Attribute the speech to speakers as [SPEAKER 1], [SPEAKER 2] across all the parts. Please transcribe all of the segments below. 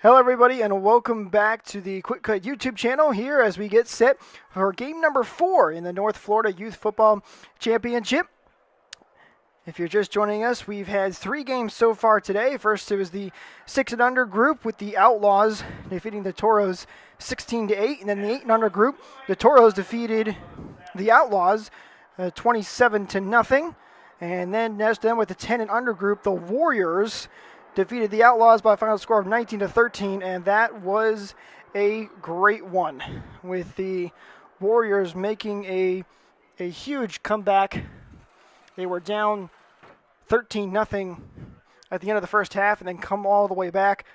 [SPEAKER 1] Hello everybody and welcome back to the Quick Cut YouTube channel here as we get set for game number 4 in the North Florida Youth Football Championship. If you're just joining us, we've had 3 games so far today. First it was the 6 and under group with the Outlaws defeating the Toros 16-8, and then the 8 and under group, the Toros defeated the Outlaws 27-0. And then next then with the 10 and under group, the Warriors defeated the Outlaws by a final score of 19-13, and that was a great one, with the Warriors making a huge comeback. They were down 13-0 at the end of the first half and then come all the way back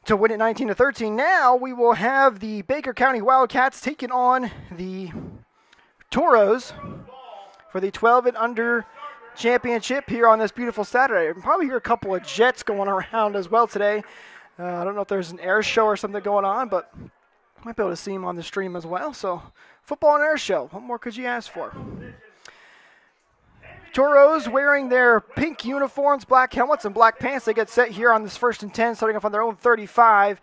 [SPEAKER 1] to win it 19-13. Now we will have the Baker County Wildcats taking on the Toros for the 12 and under championship here on this beautiful Saturday. You can probably hear a couple of jets going around as well today. I don't know if there's an air show or something going on, but might be able to see them on the stream as well. So, football and air show. What more could you ask for? Toros wearing their pink uniforms, black helmets, and black pants. They get set here on this 1st and 10, starting off on their own 35.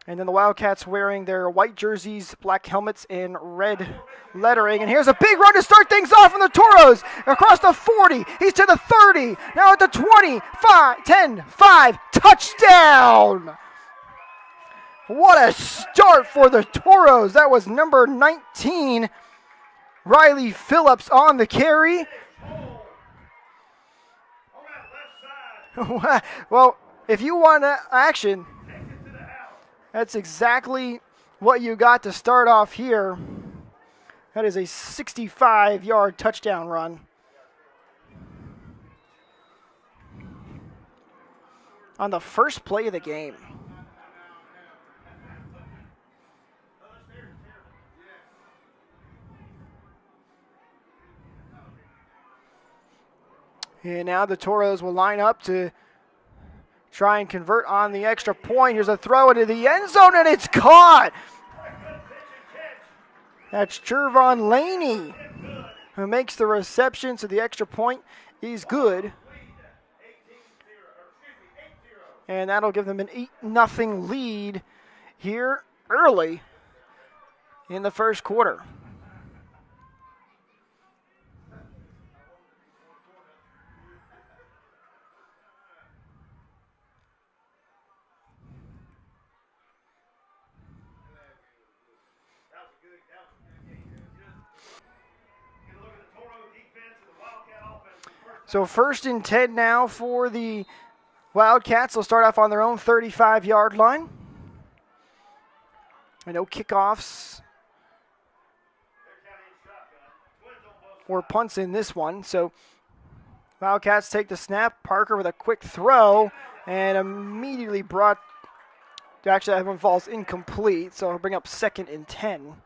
[SPEAKER 1] And then the Wildcats wearing their white jerseys, black helmets, and red lettering. And here's a big run to start things off from the Toros. Across the 40, he's to the 30, now at the 25, 10, 5, touchdown! What a start for the Toros. That was number 19, Riley Phillips on the carry. Well, if you want action, that's exactly what you got to start off here. That is a 65-yard touchdown run. On the first play of the game. And now the Toros will line up to try and convert on the extra point. Here's a throw into the end zone, and it's caught. That's Jervon Laney who makes the reception, so the extra point is good. And that'll give them an 8-0 lead here early in the first quarter. So 1st and 10 now for the Wildcats. They'll start off on their own 35-yard line. And no kickoffs or punts in this one. So Wildcats take the snap. Parker with a quick throw and immediately brought, actually that one falls incomplete. So he'll bring up 2nd and 10.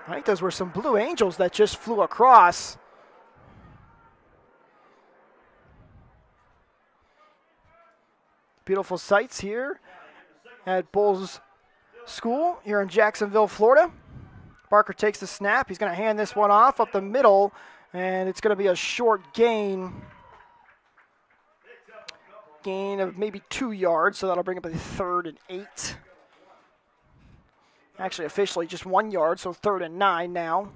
[SPEAKER 1] I think those were some Blue Angels that just flew across. Beautiful sights here at Bulls School here in Jacksonville, Florida. Parker takes the snap. He's going to hand this one off up the middle, and it's going to be a short gain. Gain of maybe 2 yards, so that'll bring up a 3rd and 8. Actually, officially just 1 yard, so 3rd and 9 now.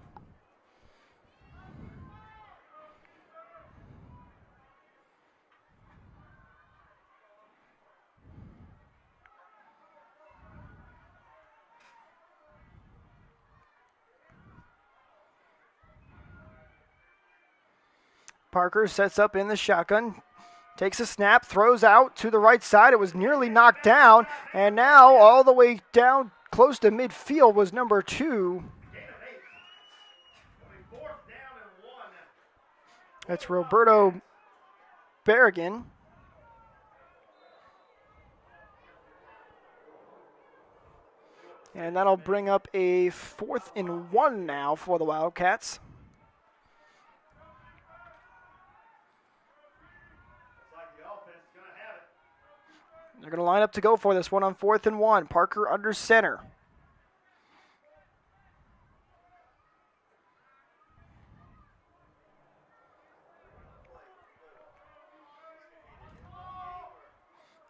[SPEAKER 1] Parker sets up in the shotgun, takes a snap, throws out to the right side. It was nearly knocked down, and now all the way down close to midfield was number 2. That's Roberto Berrigan. And that'll bring up a 4th and 1 now for the Wildcats. They're going to line up to go for this one on 4th and 1. Parker under center.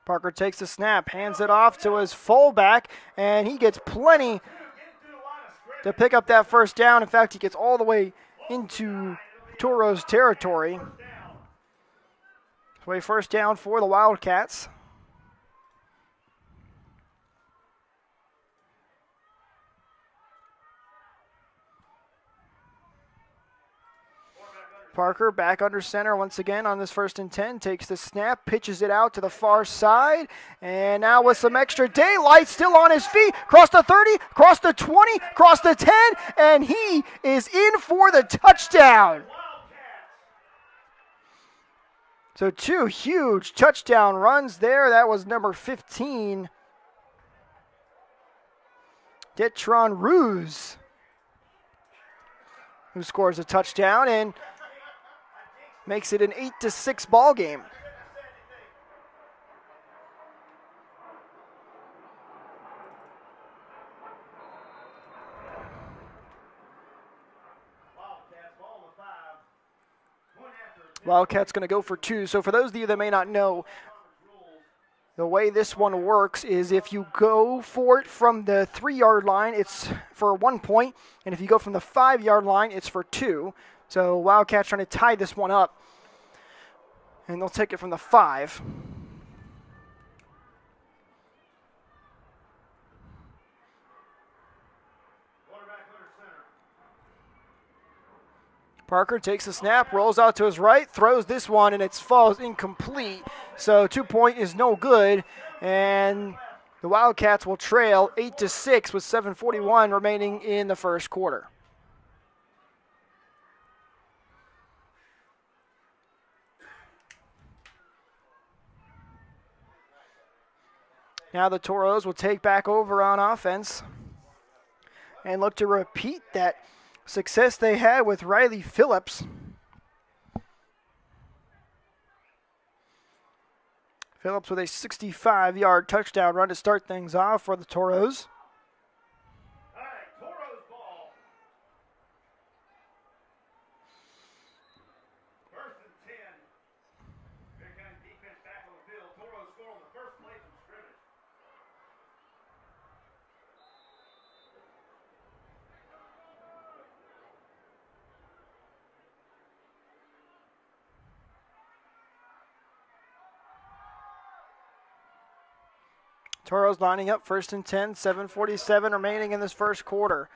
[SPEAKER 1] Parker takes the snap, hands it off to his fullback, and he gets plenty to pick up that first down. In fact, he gets all the way into Toros territory. So a first down for the Wildcats. Parker back under center once again on this 1st and 10, takes the snap, pitches it out to the far side, and now with some extra daylight, still on his feet, cross the 30, cross the 20, cross the 10, and he is in for the touchdown. So 2 huge touchdown runs there. That was number 15, Detron Ruse, who scores a touchdown and makes it an 8-6 ball game. Wildcats going to go for 2. So for those of you that may not know, the way this one works is if you go for it from the 3-yard line, it's for 1 point, and if you go from the 5-yard line, it's for 2. So Wildcats trying to tie this one up, and they'll take it from the 5. Parker takes the snap, rolls out to his right, throws this one, and it falls incomplete. So 2 point is no good, and the Wildcats will trail 8-6 with 7:41 remaining in the first quarter. Now the Toros will take back over on offense and look to repeat that success they had with Riley Phillips. Phillips with a 65-yard touchdown run to start things off for the Toros.
[SPEAKER 2] All right, Toros ball. 1st and 10. Here comes defense back on the field. Toros score on the first play from scrimmage.
[SPEAKER 1] Toros lining up 1st and 10, 7:47 remaining in this first quarter.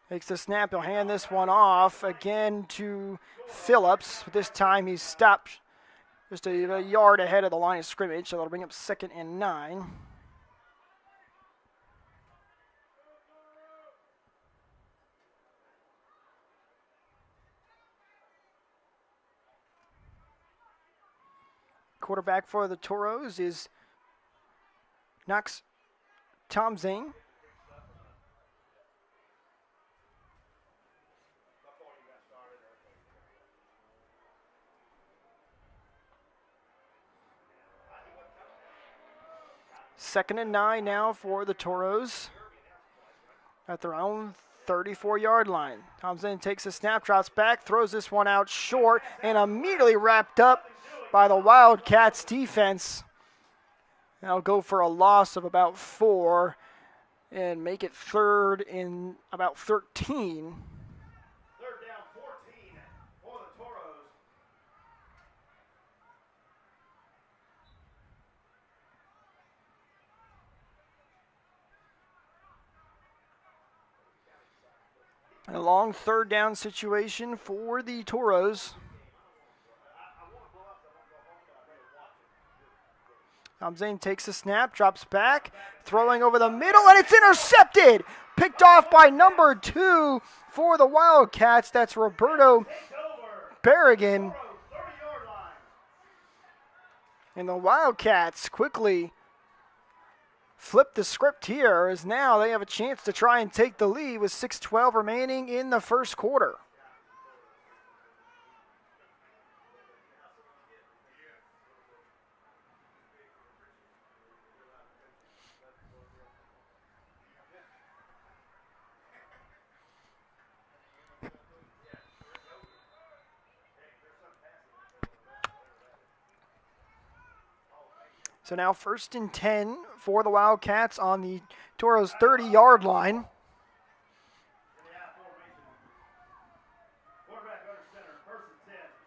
[SPEAKER 1] Takes the snap, he'll hand this one off again to Phillips. This time he's stopped just a yard ahead of the line of scrimmage, so that'll bring up 2nd and 9. Quarterback for the Toros is Knox Tomzane. Second and 9 now for the Toros at their own 34-yard line. Tomzane takes a snap, drops back, throws this one out short, and immediately wrapped up by the Wildcats defense. That'll go for a loss of about 4 and make it 3rd and about 13.
[SPEAKER 2] 3rd down, 14 for the Toros.
[SPEAKER 1] A long 3rd down situation for the Toros. Tomzane takes a snap, drops back, throwing over the middle, and it's intercepted! Picked off by number 2 for the Wildcats. That's Roberto Berrigan. And the Wildcats quickly flip the script here, as now they have a chance to try and take the lead with 6:12 remaining in the first quarter. So now 1st and 10 for the Wildcats on the Toros 30-yard line.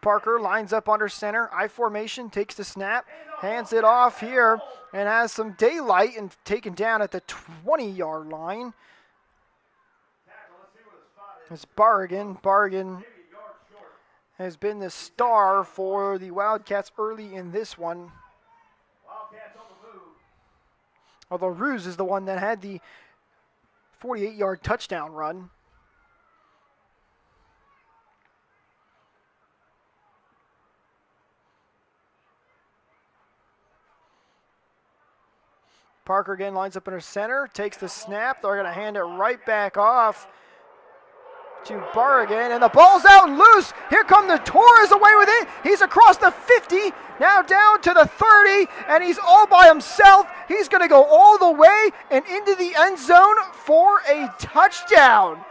[SPEAKER 1] Parker lines up under center, I formation, takes the snap, hands it off here, and has some daylight and taken down at the 20-yard line. It's Bargan. Bargan has been the star for the Wildcats early in this one. Although Ruse is the one that had the 48-yard touchdown run. Parker again lines up under center, takes the snap. They're going to hand it right back off to Bargan, and the ball's out and loose. Here come the Toros away with it. He's across the 50, now down to the 30, and he's all by himself. He's going to go all the way and into the end zone for a touchdown.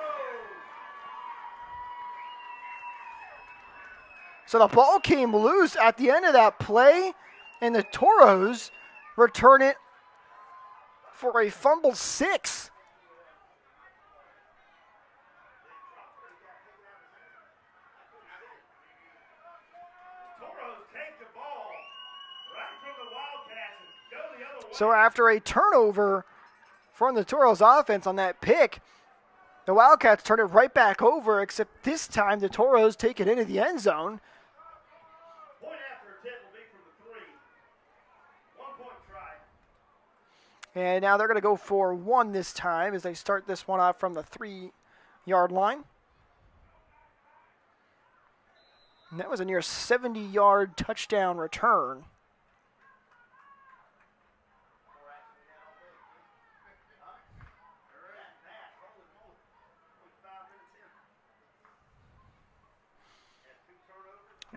[SPEAKER 1] So the ball came loose at the end of that play, and the Toros return it for a fumble 6. So after a turnover from the Toros offense on that pick, the Wildcats turn it right back over, except this time the Toros take it into the end zone.
[SPEAKER 2] Point after attempt will be from the 3. 1 point try.
[SPEAKER 1] And now they're going to go for 1 this time as they start this one off from the 3-yard line. And that was a near 70-yard touchdown return.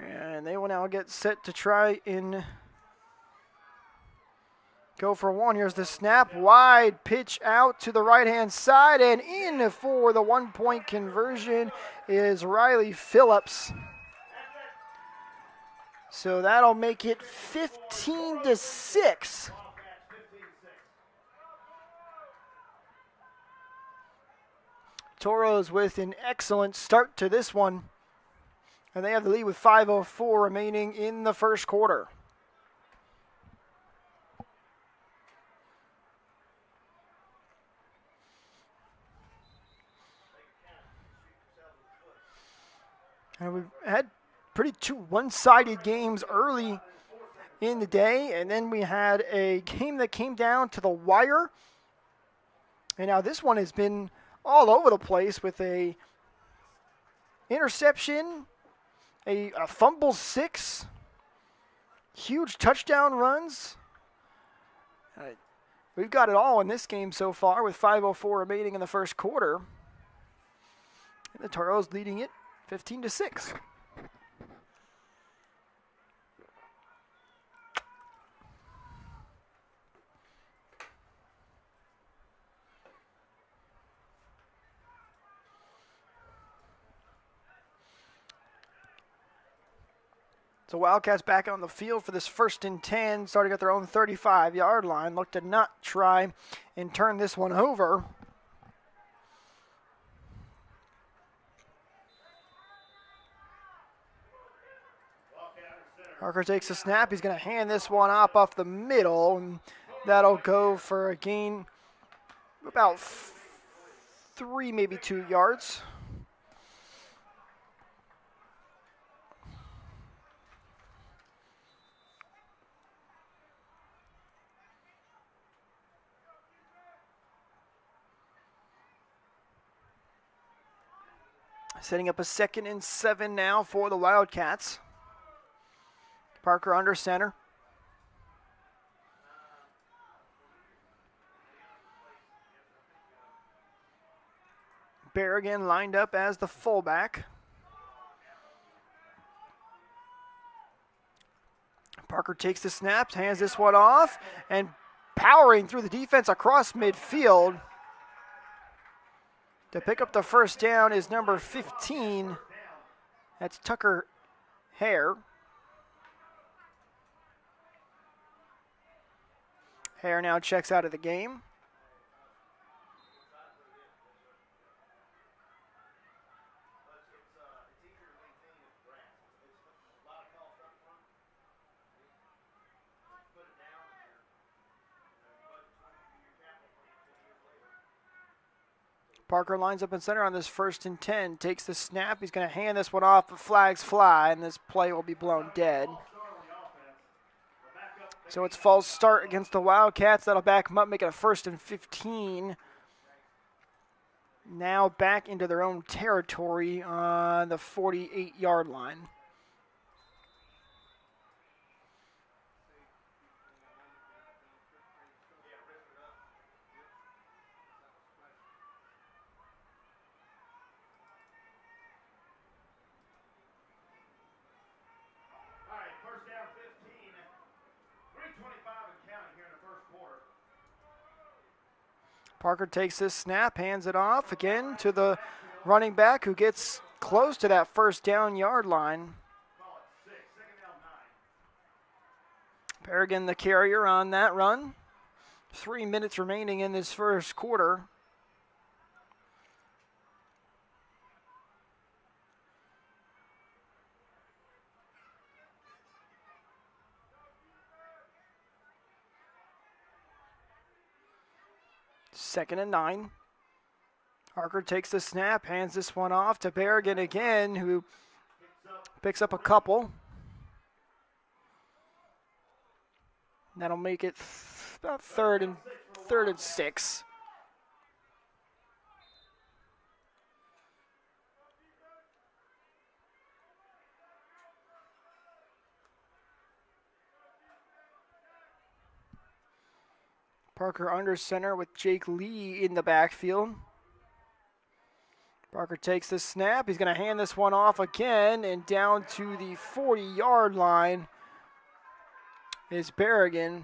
[SPEAKER 1] And they will now get set to try and go for 1. Here's the snap. Wide pitch out to the right-hand side, and in for the 1-point conversion is Riley Phillips. So that'll make it 15-6. Toros with an excellent start to this one. And they have the lead with 5:04 remaining in the first quarter. And we've had pretty 2 one-sided games early in the day, and then we had a game that came down to the wire. And now this one has been all over the place with a interception, a fumble 6, huge touchdown runs. We've got it all in this game so far with 5:04 remaining in the first quarter. And the Toros leading it 15-6. So Wildcats back on the field for this 1st and 10, starting at their own 35-yard line. Look to not try and turn this one over. Parker takes a snap. He's going to hand this one off the middle, and that'll go for a gain of about 3, maybe 2 yards. Setting up a 2nd and 7 now for the Wildcats. Parker under center. Berrigan lined up as the fullback. Parker takes the snaps, hands this one off, and powering through the defense across midfield to pick up the first down is number 15. That's Tucker Hare. Hare now checks out of the game. Parker lines up in center on this 1st and 10. Takes the snap. He's going to hand this one off, but flags fly, and this play will be blown dead. So it's false start against the Wildcats. That'll back them up, make it a 1st and 15. Now back into their own territory on the 48-yard line. Parker takes this snap, hands it off again to the running back who gets close to that 1st down yard line. Berrigan the carrier on that run. 3 minutes remaining in this 1st quarter. Second and 9. Parker takes the snap, hands this one off to Berrigan again, who picks up a couple. That'll make it about third and 6. Parker under center with Jake Lee in the backfield. Parker takes the snap. He's going to hand this one off again, and down to the 40-yard line is Berrigan.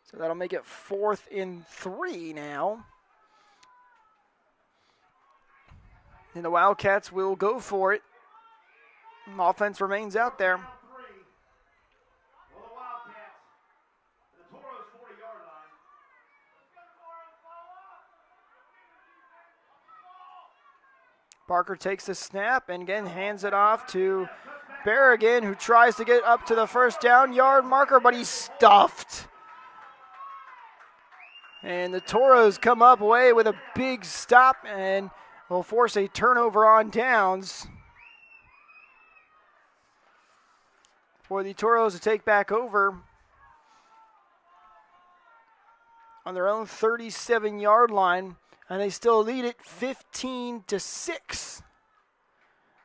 [SPEAKER 1] So that'll make it 4th and 3 now. And the Wildcats will go for it. Offense remains out there. Parker takes the snap and again hands it off to Berrigan, who tries to get up to the 1st down yard marker, but he's stuffed. And the Toros come up away with a big stop and will force a turnover on downs for the Toros to take back over on their own 37-yard line. And they still lead it 15-6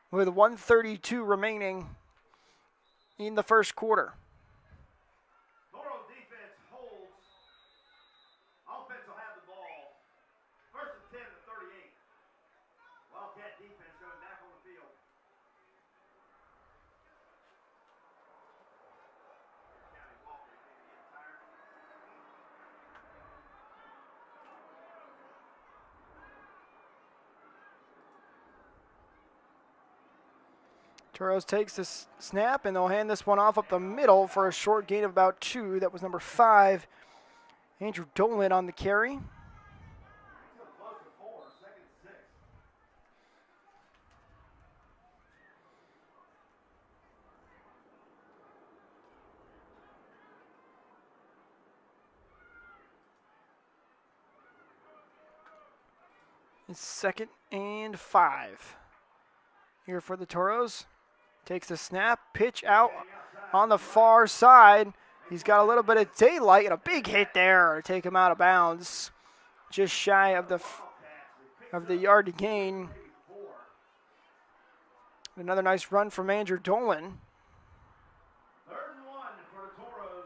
[SPEAKER 1] with 1:32 remaining in the 1st quarter.
[SPEAKER 2] Toro defense holds. Offense will have the ball. 1st and 10 to 38. Wildcat defense going back on the field.
[SPEAKER 1] Toros takes the snap, and they'll hand this one off up the middle for a short gain of about 2. That was number 5, Andrew Dolan on the carry. It's 2nd and 5 here for the Toros. Takes the snap, pitch out on the far side. He's got a little bit of daylight and a big hit there to take him out of bounds. Just shy of the yard to gain. Another nice run from Andrew Dolan.
[SPEAKER 2] 3rd and 1 for the Toros.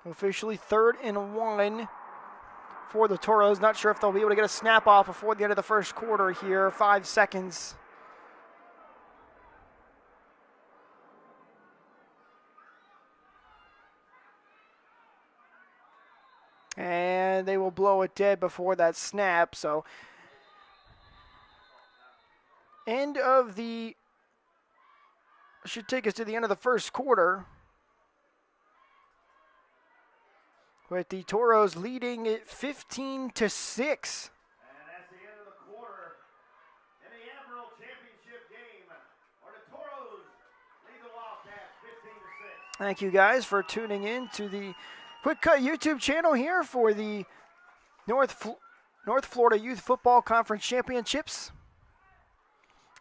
[SPEAKER 1] Officially 3rd and 1 for the Toros. Not sure if they'll be able to get a snap off before the end of the 1st quarter here. 5 seconds. And they will blow it dead before that snap. So end of the should take us to the end of the first quarter, with the Toros leading it 15-6.
[SPEAKER 2] And that's the end of the quarter. In the Admiral Championship game, where the Toros lead the Wildcats 15-6.
[SPEAKER 1] Thank you guys for tuning in to the Quick Cut YouTube channel here for the North Florida Youth Football Conference Championships.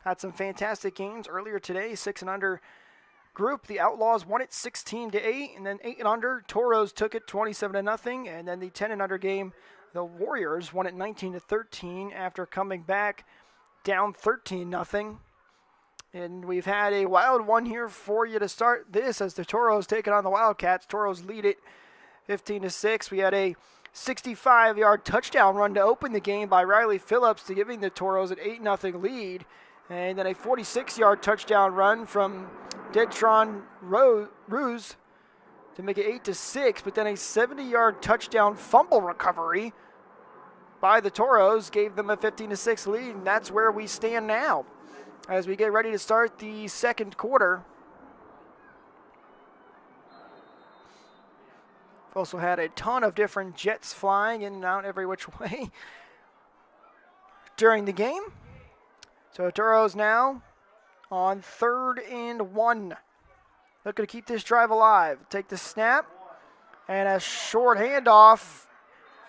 [SPEAKER 1] Had some fantastic games earlier today. 6 and under group, the Outlaws won it 16-8, and then 8 and under, Toros took it 27-0, and then the 10 and under game, the Warriors won it 19-13 after coming back down 13-0. And we've had a wild one here for you to start this as the Toros taking on the Wildcats. Toros lead it 15-6. We had a 65-yard touchdown run to open the game by Riley Phillips to giving the Toros an 8-0 lead. And then a 46-yard touchdown run from Detron Ruse to make it 8-6. But then a 70-yard touchdown fumble recovery by the Toros gave them a 15-6 lead. And that's where we stand now as we get ready to start the second quarter. We've also had a ton of different jets flying in and out every which way during the game. So Toros now on 3rd and 1. Looking to keep this drive alive. Take the snap and a short handoff.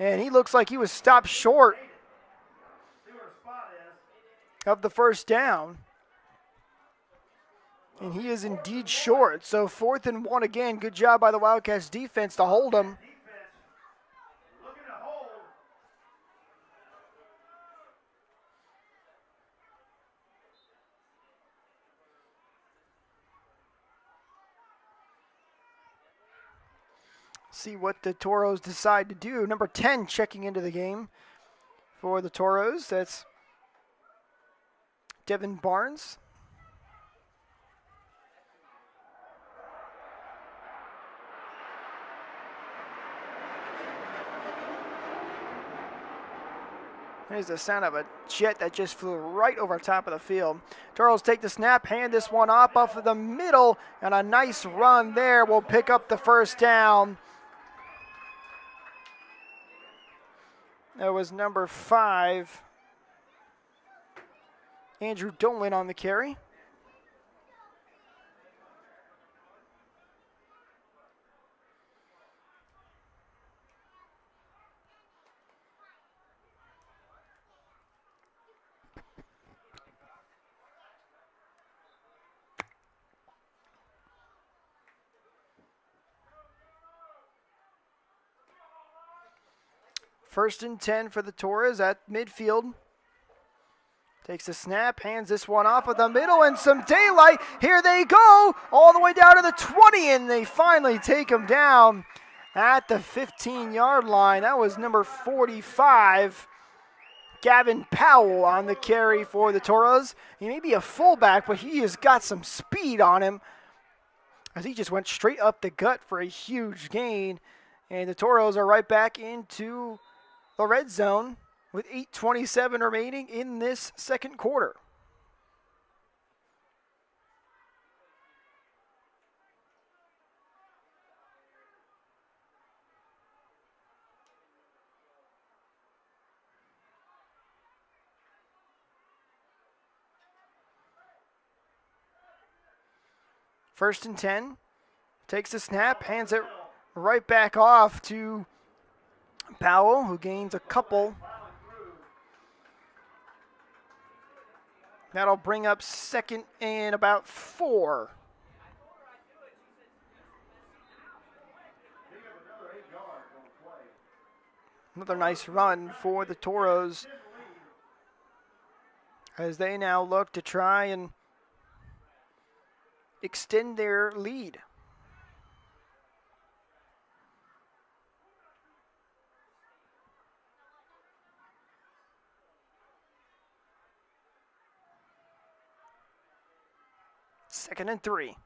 [SPEAKER 1] And he looks like he was stopped short of the first down. And he is indeed short. So 4th and 1 again. Good job by the Wildcats defense to hold him. See what the Toros decide to do. Number 10 checking into the game for the Toros. That's Devin Barnes. There's the sound of a jet that just flew right over top of the field. Toros take the snap, hand this one off of the middle, and a nice run there will pick up the first down. That was number 5, Andrew Dolan on the carry. First and 10 for the Toros at midfield. Takes the snap, hands this one off of the middle, and some daylight. Here they go, all the way down to the 20, and they finally take him down at the 15-yard line. That was number 45, Gavin Powell on the carry for the Toros. He may be a fullback, but he has got some speed on him as he just went straight up the gut for a huge gain. And the Toros are right back into the red zone with 8:27 remaining in this second quarter. First and 10, takes the snap, hands it right back off to Powell, who gains a couple. That'll bring up 2nd and about 4. Another nice run for the Toros as they now look to try and extend their lead. Second and 3.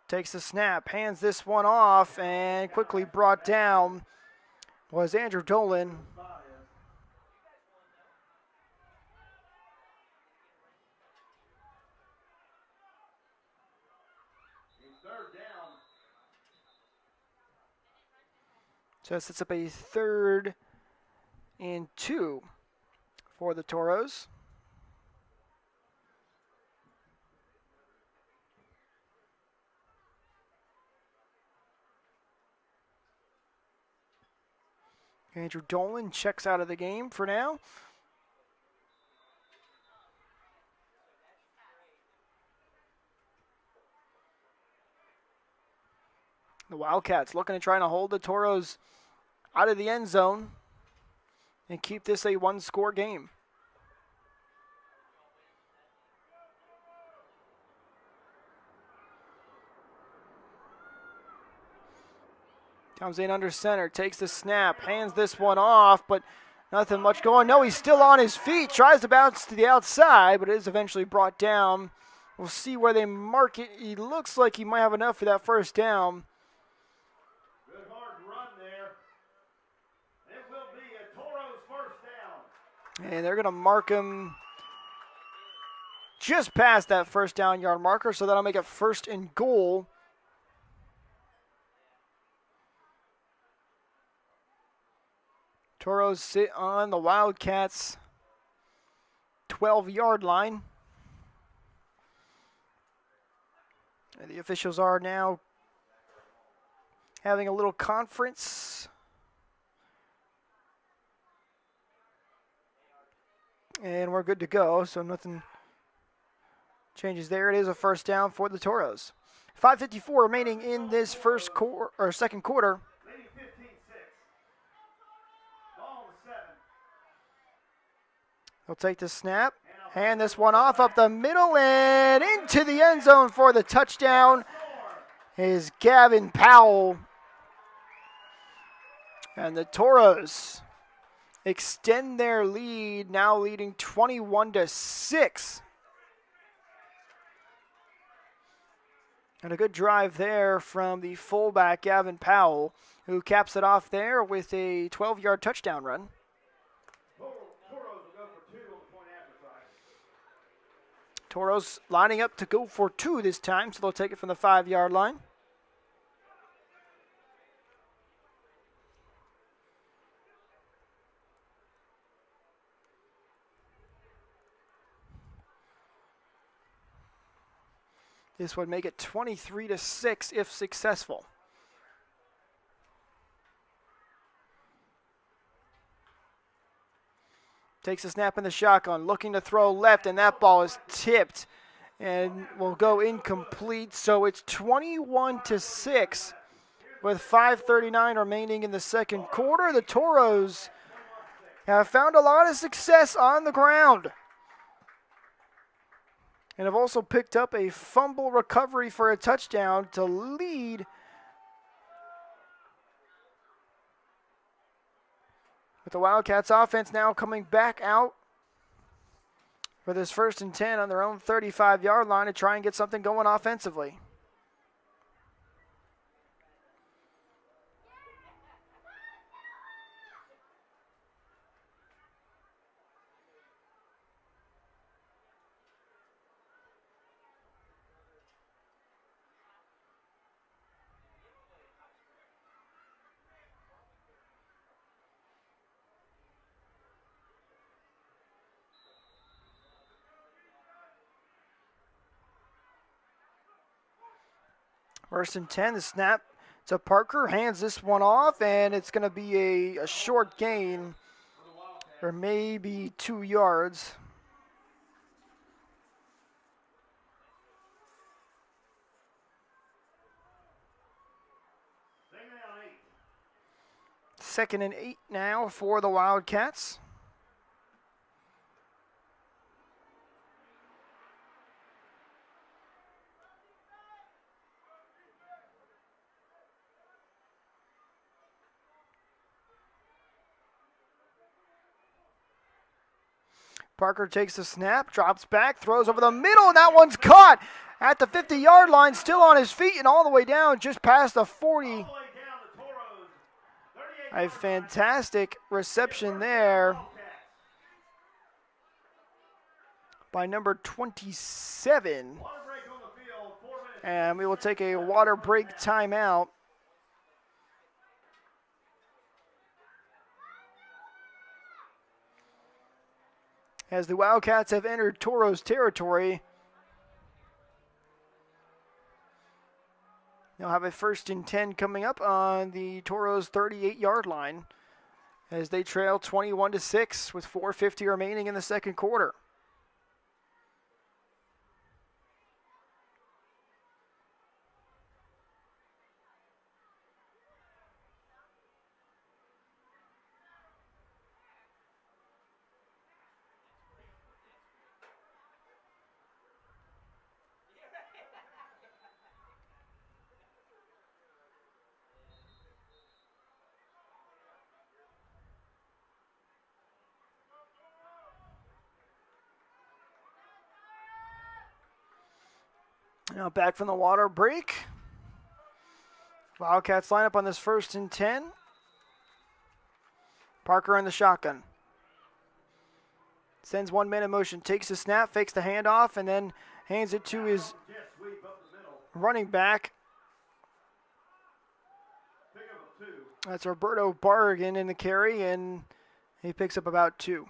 [SPEAKER 1] Takes the snap, hands this one off, and quickly brought down was Andrew Dolan. So it sets up a 3rd and 2 for the Toros. Andrew Dolan checks out of the game for now. The Wildcats looking to try to hold the Toros out of the end zone and keep this a 1-score game. Comes in under center, takes the snap, hands this one off, but nothing much going. No, he's still on his feet, tries to bounce to the outside, but it is eventually brought down. We'll see where they mark it. He looks like he might have enough for that first down.
[SPEAKER 2] Good hard run there. It will be a Toros first down.
[SPEAKER 1] And they're going to mark him just past that first down yard marker, so that'll make it 1st and goal. Toros sit on the Wildcats' 12-yard line. And the officials are now having a little conference. And we're good to go, so nothing changes there. It is a first down for the Toros. 5:54 remaining in this second quarter.
[SPEAKER 2] Leading 15-6. Ball to 7.
[SPEAKER 1] They'll take the snap, hand this one off up the middle and into the end zone for the touchdown is Gavin Powell. And the Toros extend their lead, now leading 21-6. And a good drive there from the fullback, Gavin Powell, who caps it off there with a 12-yard touchdown run.
[SPEAKER 2] Toros will go for 2 on the point after side.
[SPEAKER 1] Toros lining up to go for 2 this time, so they'll take it from the 5-yard line. This would make it 23-6 if successful. Takes a snap in the shotgun, looking to throw left, and that ball is tipped and will go incomplete. So it's 21-6 with 5:39 remaining in the second quarter. The Toros have found a lot of success on the ground and have also picked up a fumble recovery for a touchdown to lead. With the Wildcats offense now coming back out for this 1st and 10 on their own 35-yard line to try and get something going offensively. First and 10, the snap to Parker, hands this one off, and it's going to be a short gain, or maybe 2 yards. Second and 8 now for the Wildcats. Parker takes the snap, drops back, throws over the middle, and that one's caught at the 50-yard line, still on his feet and all the way down just past the 40. A fantastic reception there by number 27. And we will take a water break timeout. as the Wildcats have entered Toros territory. They'll have a 1st and 10 coming up on the Toros 38-yard line as they trail 21-6 with 4:50 remaining in the second quarter. Now back from the water break. Wildcats line up on this 1st and 10. Parker in the shotgun. Sends one man in motion, takes the snap, fakes the handoff, and then hands it to his running back. That's Roberto Bargan in the carry, and he picks up about 2.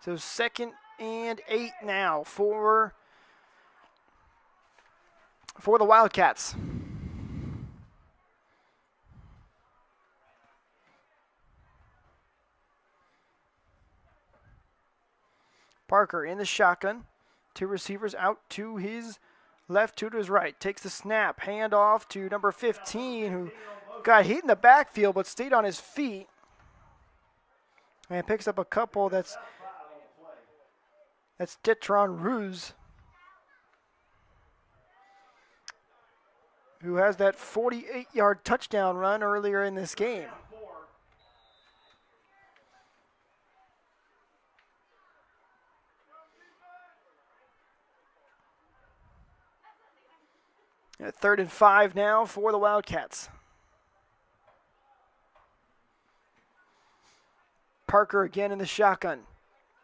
[SPEAKER 1] So 2nd and 8 now for the Wildcats. Parker in the shotgun. 2 receivers out to his left, 2 to his right. Takes the snap. Hand off to number 15, who got hit in the backfield but stayed on his feet. And picks up a couple. That's Detron Ruse, who has that 48-yard touchdown run earlier in this game. At 3rd and 5 now for the Wildcats. Parker again in the shotgun.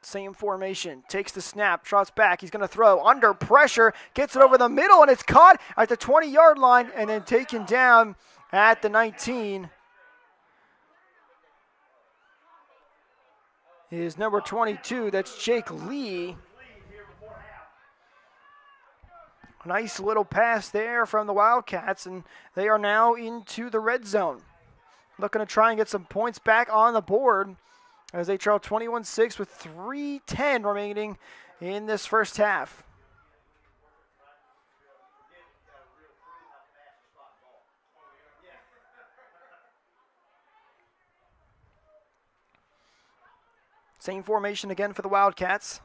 [SPEAKER 1] Same formation. Takes the snap, trots back. He's going to throw under pressure. Gets it over the middle, and it's caught at the 20-yard line and then taken down at the 19. Is number 22. That's Jake Lee. A nice little pass there from the Wildcats, and they are now into the red zone. Looking to try and get some points back on the board as they trail 21-6 with 3:10 remaining in this first half. Same formation again for the Wildcats.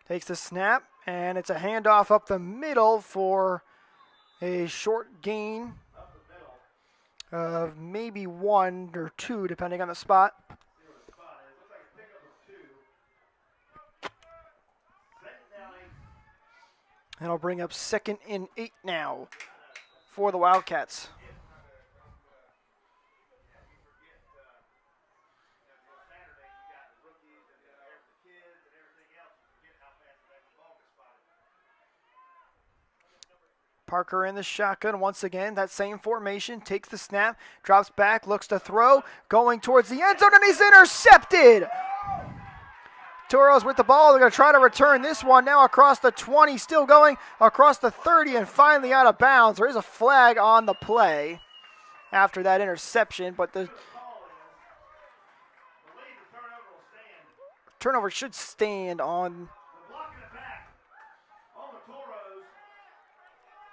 [SPEAKER 1] Takes the snap, and it's a handoff up the middle for a short gain of maybe 1 or 2, depending on the spot. And I'll bring up 2nd and 8 now for the Wildcats. Parker in the shotgun once again. That same formation. Takes the snap. Drops back. Looks to throw. Going towards the end zone. And he's intercepted. Toros with the ball. They're going to try to return this one now across the 20. Still going across the 30 and finally out of bounds. There is a flag on the play after that interception. But the turnover should stand on.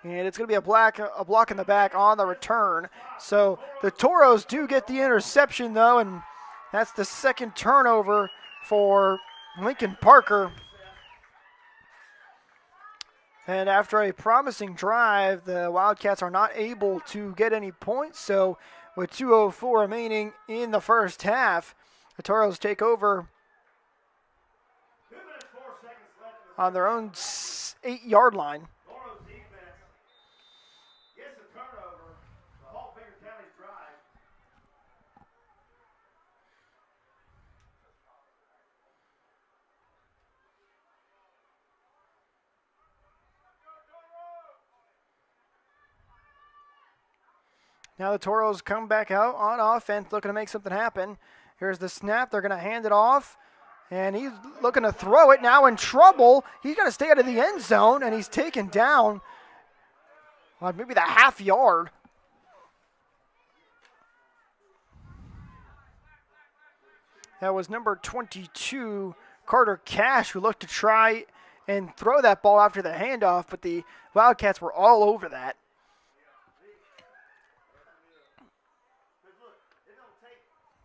[SPEAKER 1] And it's going to be a block in the back on the return. So the Toros do get the interception, though, and that's the 2nd turnover for Lincoln Parker. And after a promising drive, the Wildcats are not able to get any points. So with 2:04 remaining in the first half, the Toros take over on their own 8-yard line. Now the Toros come back out on offense, looking to make something happen. Here's the snap. They're going to hand it off. And he's looking to throw it, now in trouble. He's got to stay out of the end zone, and he's taken down on maybe the half yard. That was number 22, Carter Cash, who looked to try and throw that ball after the handoff, but the Wildcats were all over that.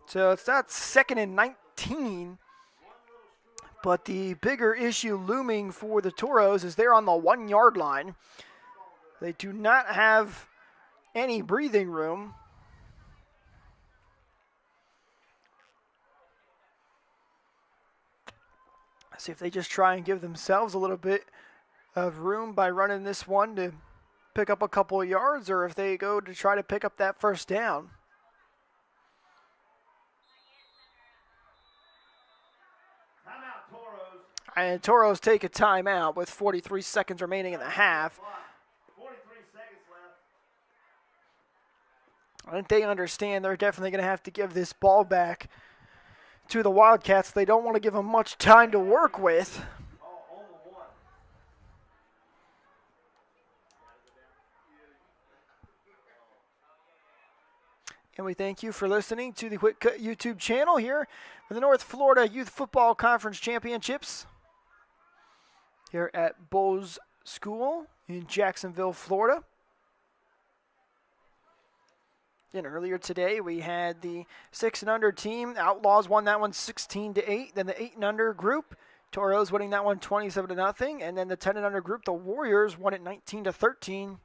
[SPEAKER 1] So it's not 2nd and 19, but the bigger issue looming for the Toros is they're on the 1 yard line. They do not have any breathing room. See if they just try and give themselves a little bit of room by running this one to pick up a couple of yards, or if they go to try to pick up that first down. And Toros take a timeout with 43 seconds remaining in the half.
[SPEAKER 2] 43 seconds left.
[SPEAKER 1] I think they understand they're definitely going to have to give this ball back to the Wildcats. They don't want to give them much time to work with. And we thank you for listening to the Quick Cut YouTube channel here for the North Florida Youth Football Conference Championships here at Bowes School in Jacksonville, Florida. And earlier today, we had the 6 and under team. Outlaws won that one 16-8. Then the 8 and under group, Toros winning that one 27-0. And then the 10 and under group, the Warriors, won it 19-13.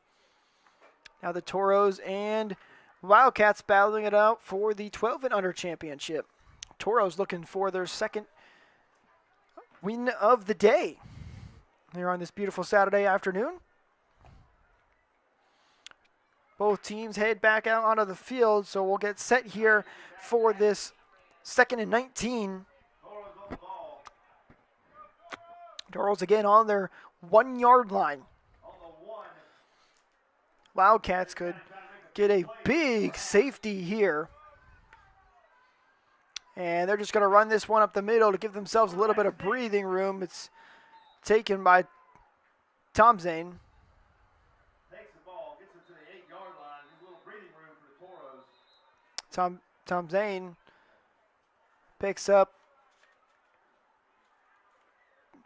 [SPEAKER 1] Now the Toros and Wildcats battling it out for the 12 and under championship. Toros looking for their second win of the day here on this beautiful Saturday afternoon. Both teams head back out onto the field, so we'll get set here for this 2nd and 19. Toros again on their 1 yard line. Wildcats could get a big safety here. And they're just going to run this one up the middle to give themselves a little bit of breathing room. It's taken by Tom Zane.
[SPEAKER 2] Takes the ball, gets it to the 8 yard line. There's a little breathing room for the Toros.
[SPEAKER 1] Tom Zane picks up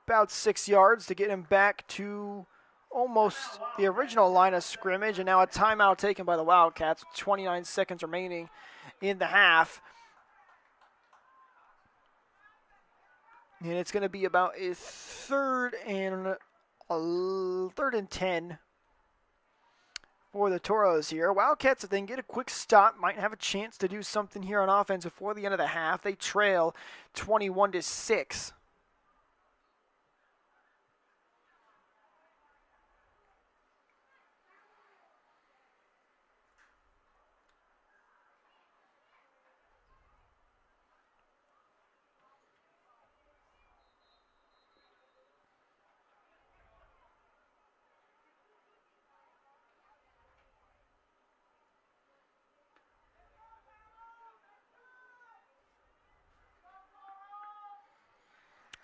[SPEAKER 1] about 6 yards to get him back to almost the original line of scrimmage. And now a timeout taken by the Wildcats with 29 seconds remaining in the half. And it's going to be about a third and 10 for the Toros here. Wildcats, if they can get a quick stop, might have a chance to do something here on offense before the end of the half. They trail 21-6.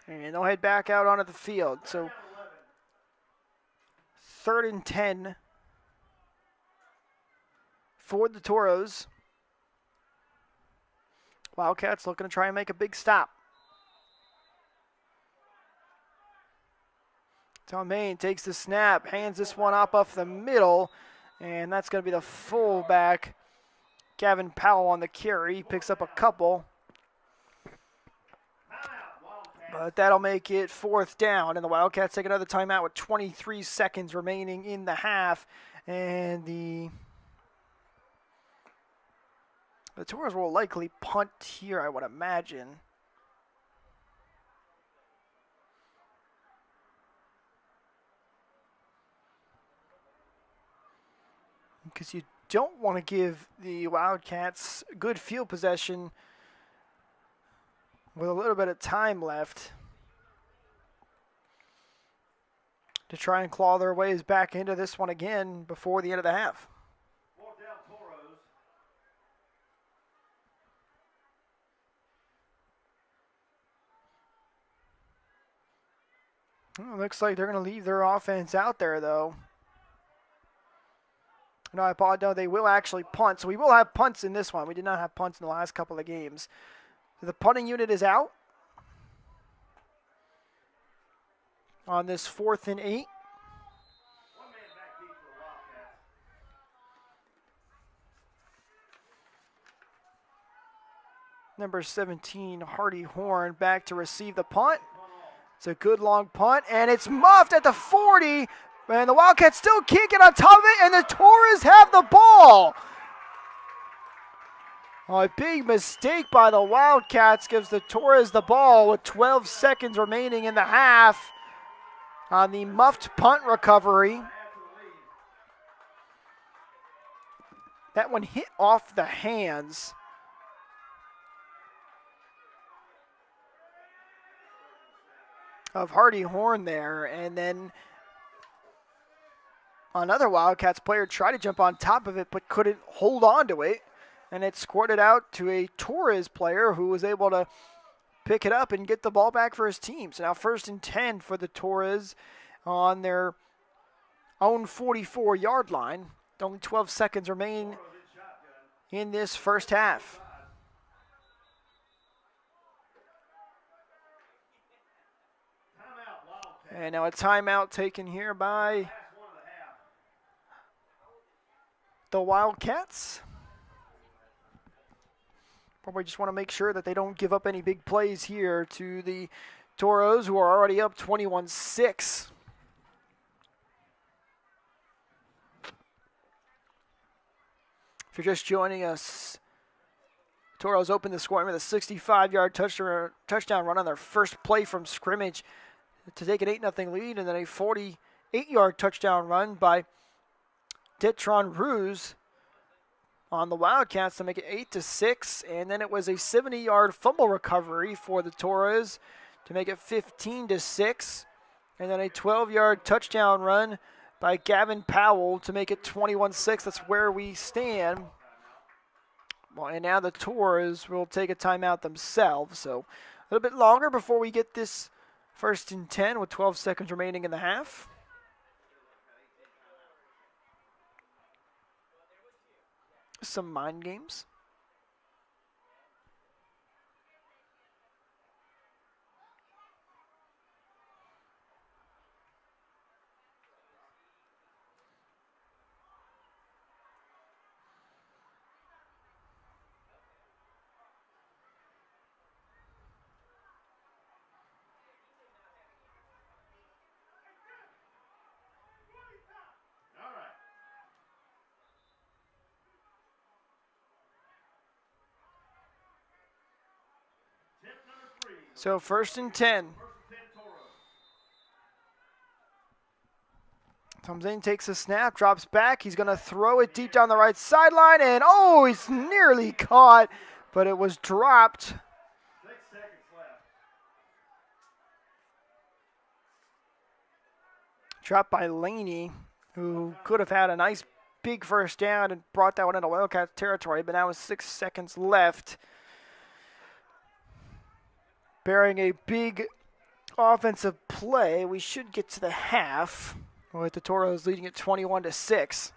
[SPEAKER 1] And they'll head back out onto the field. So 3rd and 10 for the Toros. Wildcats looking to try and make a big stop. Tom Main takes the snap, hands this one off the middle, and that's going to be the fullback, Gavin Powell, on the carry. He picks up a couple. But that'll make it 4th down, and the Wildcats take another timeout with 23 seconds remaining in the half. And the Toros will likely punt here, I would imagine. Because you don't want to give the Wildcats good field possession with a little bit of time left to try and claw their ways back into this one again before the end of the half.
[SPEAKER 2] 4th down, Toros.
[SPEAKER 1] Well, looks like they're going to leave their offense out there, though. No, I apologize. No, they will actually punt. So we will have punts in this one. We did not have punts in the last couple of games. So the punting unit is out on this 4th and 8.
[SPEAKER 2] One man back deep for the Wildcats.
[SPEAKER 1] Number 17, Hardy Horn, back to receive the punt. It's a good long punt, and it's muffed at the 40. And the Wildcats still can't get on top of it, and the Torres have the ball. Oh, a big mistake by the Wildcats gives the Torres the ball with 12 seconds remaining in the half on the muffed punt recovery. That one hit off the hands of Hardy Horn there, and then another Wildcats player tried to jump on top of it but couldn't hold on to it, and it squirted out to a Torres player who was able to pick it up and get the ball back for his team. So now 1st and 10 for the Torres on their own 44-yard line. Only 12 seconds remain in this first half. And now a timeout taken here by the Wildcats. Probably just want to make sure that they don't give up any big plays here to the Toros, who are already up 21-6. If you're just joining us, Toros opened the scoring with a 65-yard touchdown run on their first play from scrimmage to take an 8-0 lead, and then a 48-yard touchdown run by Detron Ruse on the Wildcats to make it 8-6, and then it was a 70-yard fumble recovery for the Torres to make it 15-6, and then a 12-yard touchdown run by Gavin Powell to make it 21-6. That's where we stand. Well, and now the Torres will take a timeout themselves, so a little bit longer before we get this 1st and 10 with 12 seconds remaining in the half. Some mind games. So 1st and 10. Tom Zane takes a snap, drops back. He's going to throw it deep down the right sideline, and oh, he's nearly caught, but it was dropped.
[SPEAKER 2] 6 seconds left.
[SPEAKER 1] Dropped by Laney, who could have had a nice big first down and brought that one into Wildcats territory, but now with 6 seconds left. Bearing a big offensive play, we should get to the half with the Toros leading at 21-6.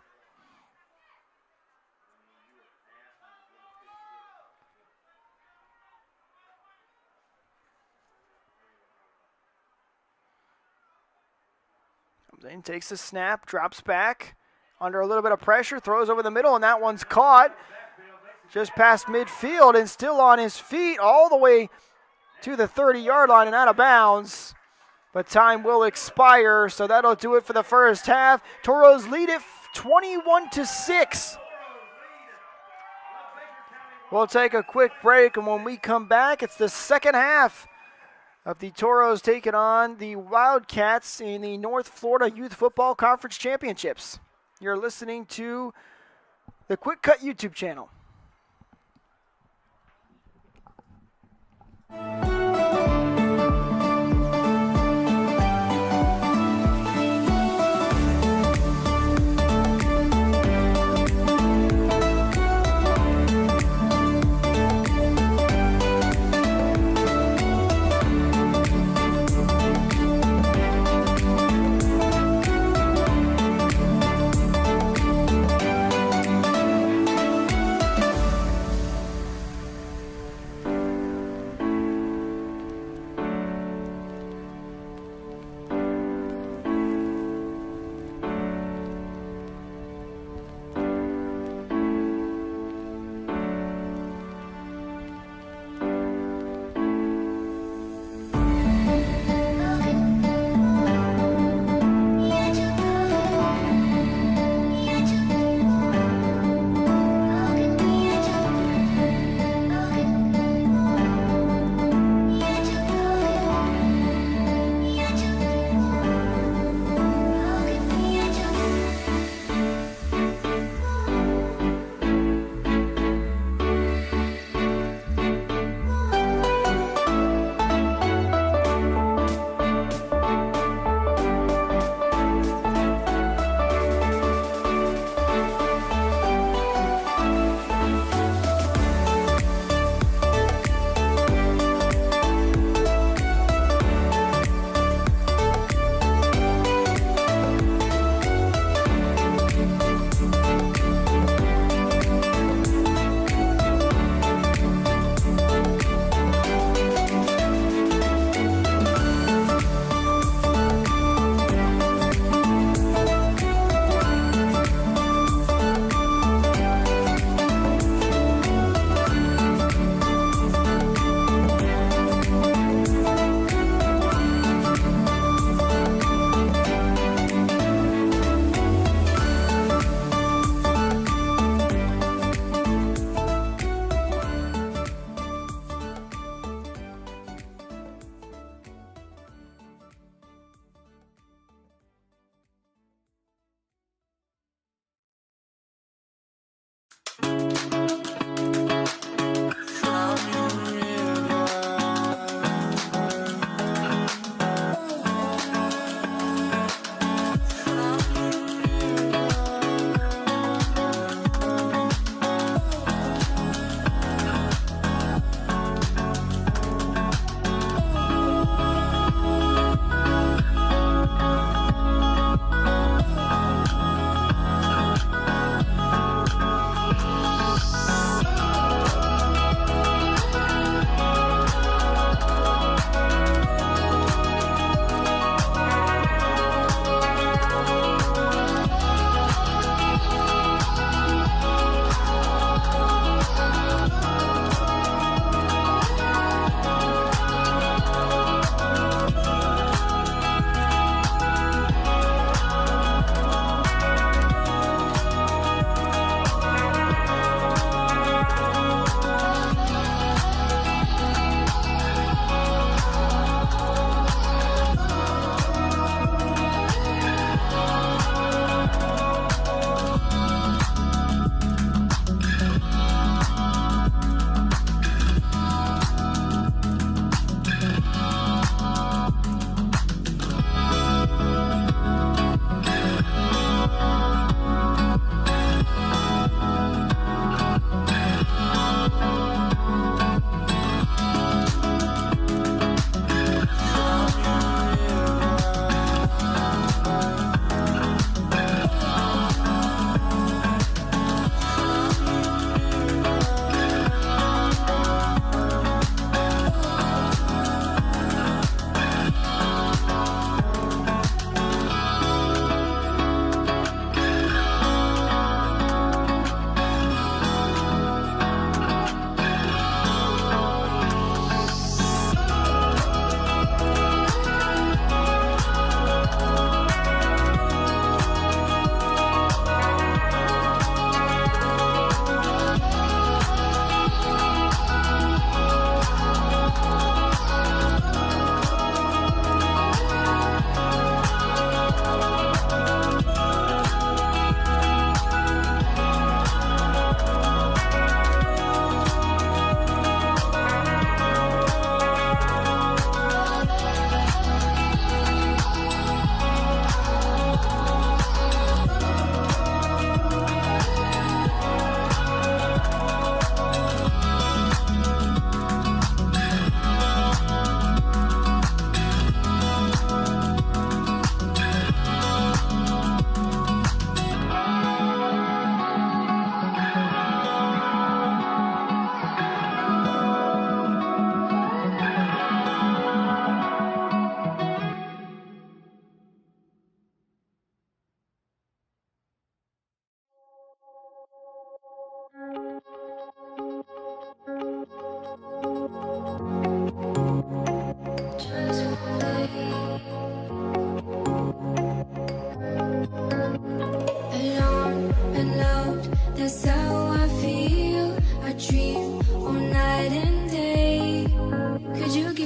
[SPEAKER 1] Zane takes the snap, drops back under a little bit of pressure, throws over the middle, and that one's caught just past midfield and still on his feet all the way to the 30-yard line and out of bounds. But time will expire, so that'll do it for the first half. Toros lead it 21-6. We'll take a quick break, and when we come back, it's the second half of the Toros taking on the Wildcats in the North Florida Youth Football Conference Championships. You're listening to the Quick Cut YouTube channel.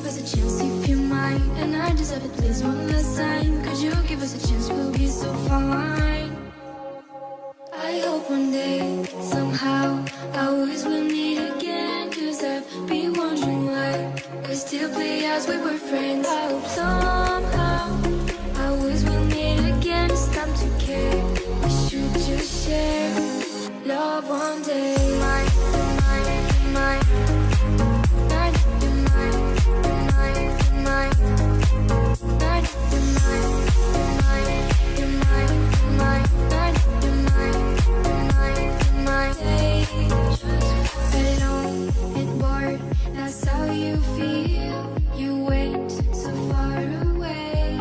[SPEAKER 3] give us a chance if you mind? And I deserve it, please, one last time. Could you give us a chance? We'll be so fine. I hope one day, somehow, I always will meet again. Cause I've been wondering why we still play as we were friends. I hope somehow I always will meet again. It's time to care. We should just share love one day. That's how you feel. You went so far away.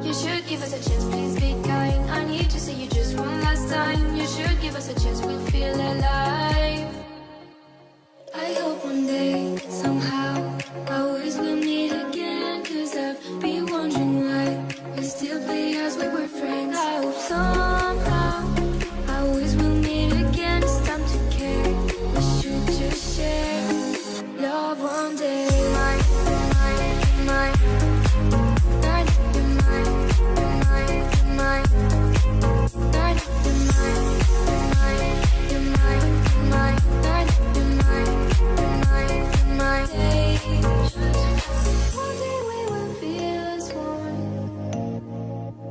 [SPEAKER 3] You should give us a chance, please be kind. I need to see you just one last time. You should give us a chance, we'll feel alive. I hope one day, somehow, I always will meet again. Cause I've been wondering why we still play as we were friends. I hope somehow I always will meet again. It's time to care. We should just share love one day. One day we will feel as one.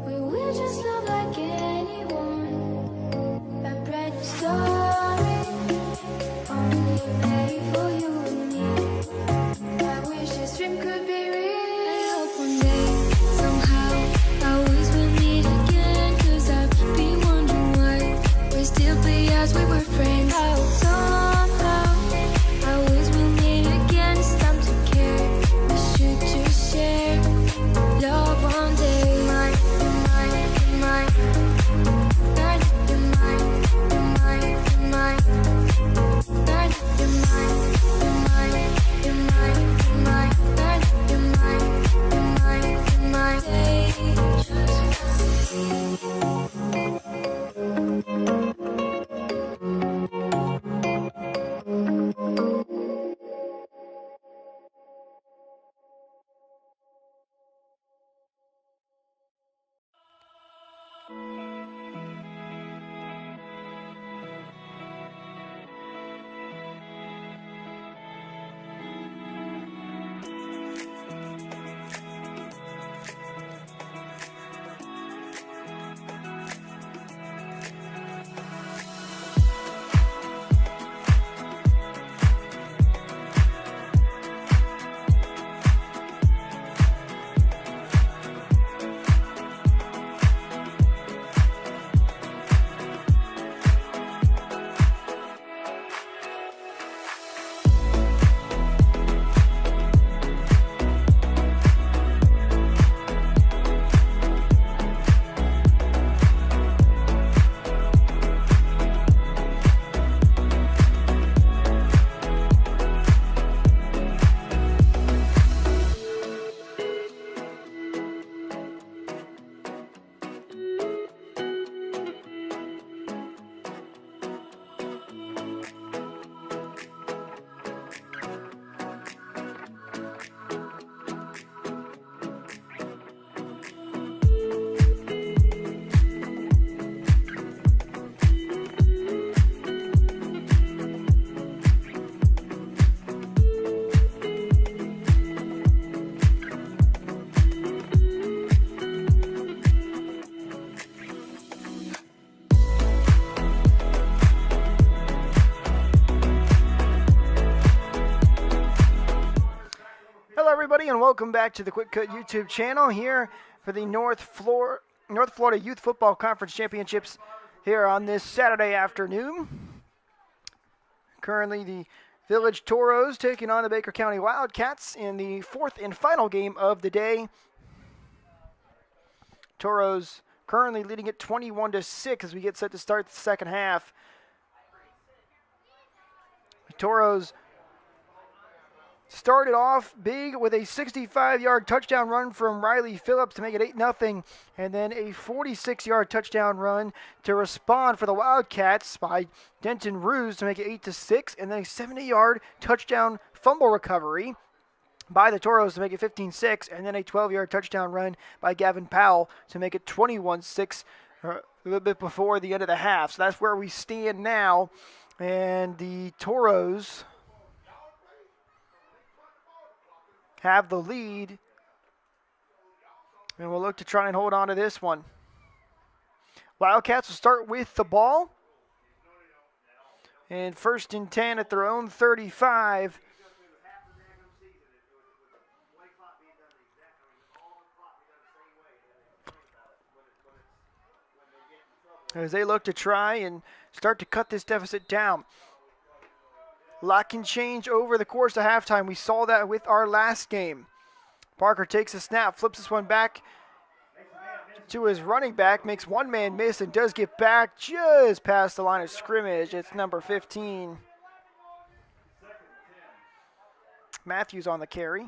[SPEAKER 3] We will just love like anyone. A brand new story, only made for you and me. I wish this dream could be real. I hope one day, somehow, I always will meet again. Cause I've been wondering why we still play as we were friends. I hope somehow I always will meet again. It's time to care. We should just share love one day.
[SPEAKER 1] everybody, and welcome back to the Quick Cut YouTube channel here for the North Florida Youth Football Conference Championships here on this Saturday afternoon. Currently, the Village Toros taking on the Baker County Wildcats in the fourth and final game of the day. Toros currently leading it 21-6 as we get set to start the second half. The Toros started off big with a 65-yard touchdown run from Riley Phillips to make it 8-0, and then a 46-yard touchdown run to respond for the Wildcats by Denton Ruse to make it 8-6, and then a 70-yard touchdown fumble recovery by the Toros to make it 15-6, and then a 12-yard touchdown run by Gavin Powell to make it 21-6 a little bit before the end of the half. So that's where we stand now, and the Toros have the lead, and we'll look to try and hold on to this one. Wildcats will start with the ball, and 1st and 10 at their own 35. As they look to try and start to cut this deficit down. A lot can change over the course of halftime. We saw that with our last game. Parker takes a snap, flips this one back to his running back, makes one man miss, and does get back just past the line of scrimmage. It's number 15. Matthews on the carry.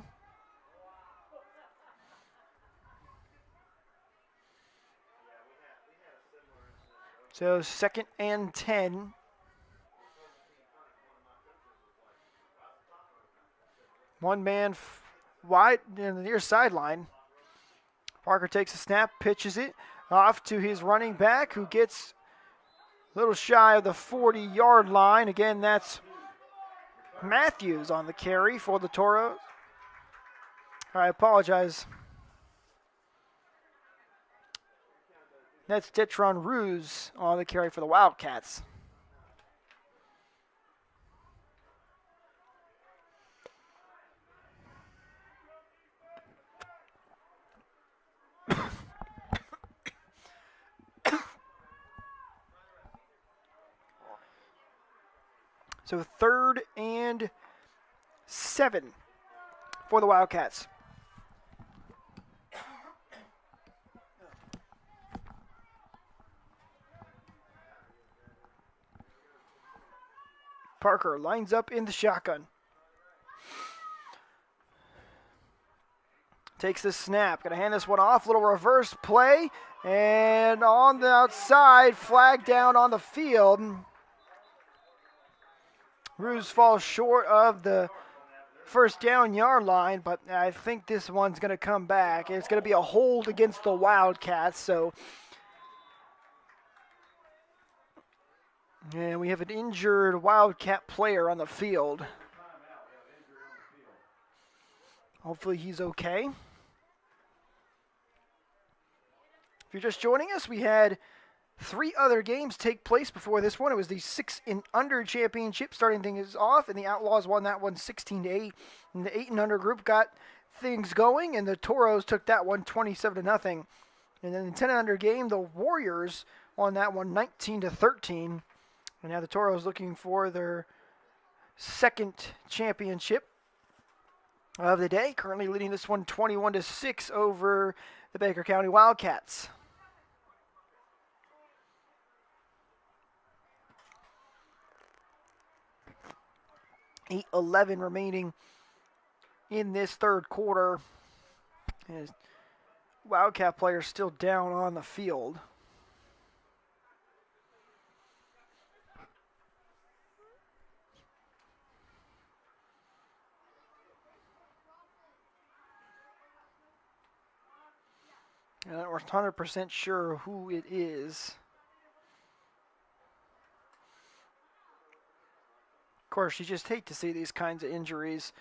[SPEAKER 1] So 2nd and 10. One man wide in the near sideline. Parker takes a snap, pitches it off to his running back, who gets a little shy of the 40-yard line. Again, that's Matthews on the carry for the Toros. I apologize. That's Detron Ruse on the carry for the Wildcats. So 3rd and 7 for the Wildcats. Parker lines up in the shotgun. Takes the snap. Going to hand this one off. Little reverse play. And on the outside, flag down on the field. Ruse falls short of the 1st down yard line, but I think this one's going to come back. It's going to be a hold against the Wildcats. So, and we have an injured Wildcat player on the field. Hopefully he's okay. If you're just joining us, we had 3 other games take place before this one. It was the 6 and under championship starting things off, and the Outlaws won that one 16-8. And the 8 and under group got things going, and the Toros took that one 27-0. And then the 10 and under game, the Warriors won that one 19-13. And now the Toros looking for their 2nd championship of the day. Currently leading this one 21-6 over the Baker County Wildcats. .11 remaining in this 3rd quarter. And Wildcat players still down on the field. And we're 100% sure who it is. Of course, you just hate to see these kinds of injuries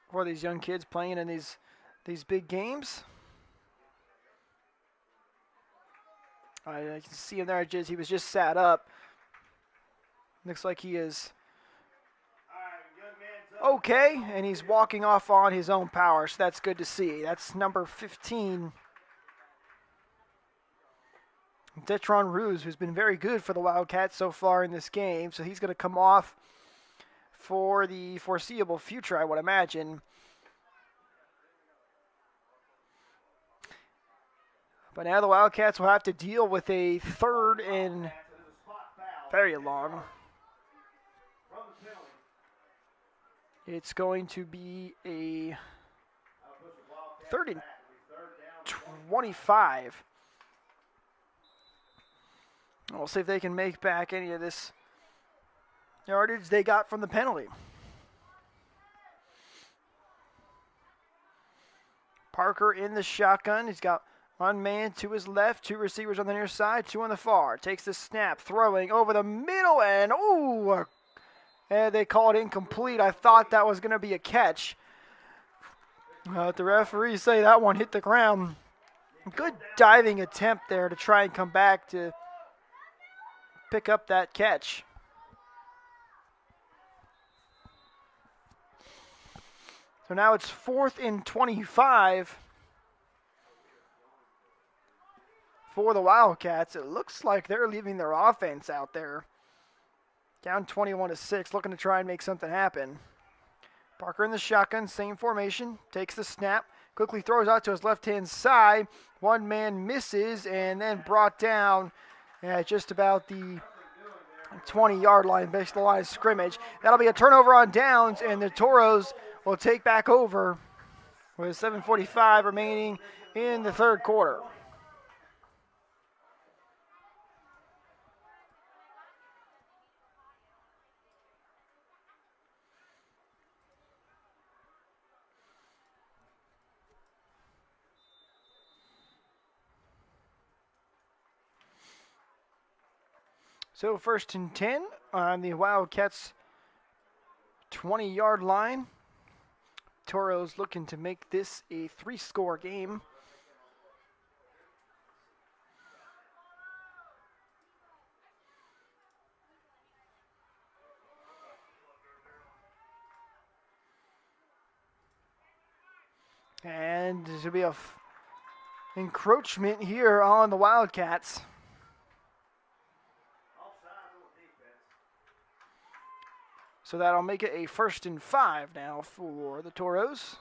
[SPEAKER 1] for these young kids playing in these big games. I can see him there. He was just sat up. Looks like he is okay, and he's walking off on his own power, so that's good to see. That's number 15. Detron Ruse, who's been very good for the Wildcats so far in this game, so he's going to come off for the foreseeable future, I would imagine. But now the Wildcats will have to deal with a 3rd and very long. It's going to be a 3rd and 25. We'll see if they can make back any of this yardage they got from the penalty. Parker in the shotgun. He's got one man to his left, two receivers on the near side, two on the far. Takes the snap, throwing over the middle, and and they call it incomplete. I thought that was going to be a catch. The referees say that one hit the ground. Good diving attempt there to try and come back to pick up that catch. So now it's 4th and 25 for the Wildcats. It looks like they're leaving their offense out there. Down 21-6, looking to try and make something happen. Parker in the shotgun, same formation, takes the snap, quickly throws out to his left-hand side. One man misses and then brought down at just about the 20-yard line, basically the line of scrimmage. That'll be a turnover on downs, and the Toros will take back over with 7:45 remaining in the third quarter. So 1st and 10 on the Wildcats' 20-yard line. Toros looking to make this a 3-score game. And there will be a encroachment here on the Wildcats. So that'll make it a 1st and 5 now for the Toros.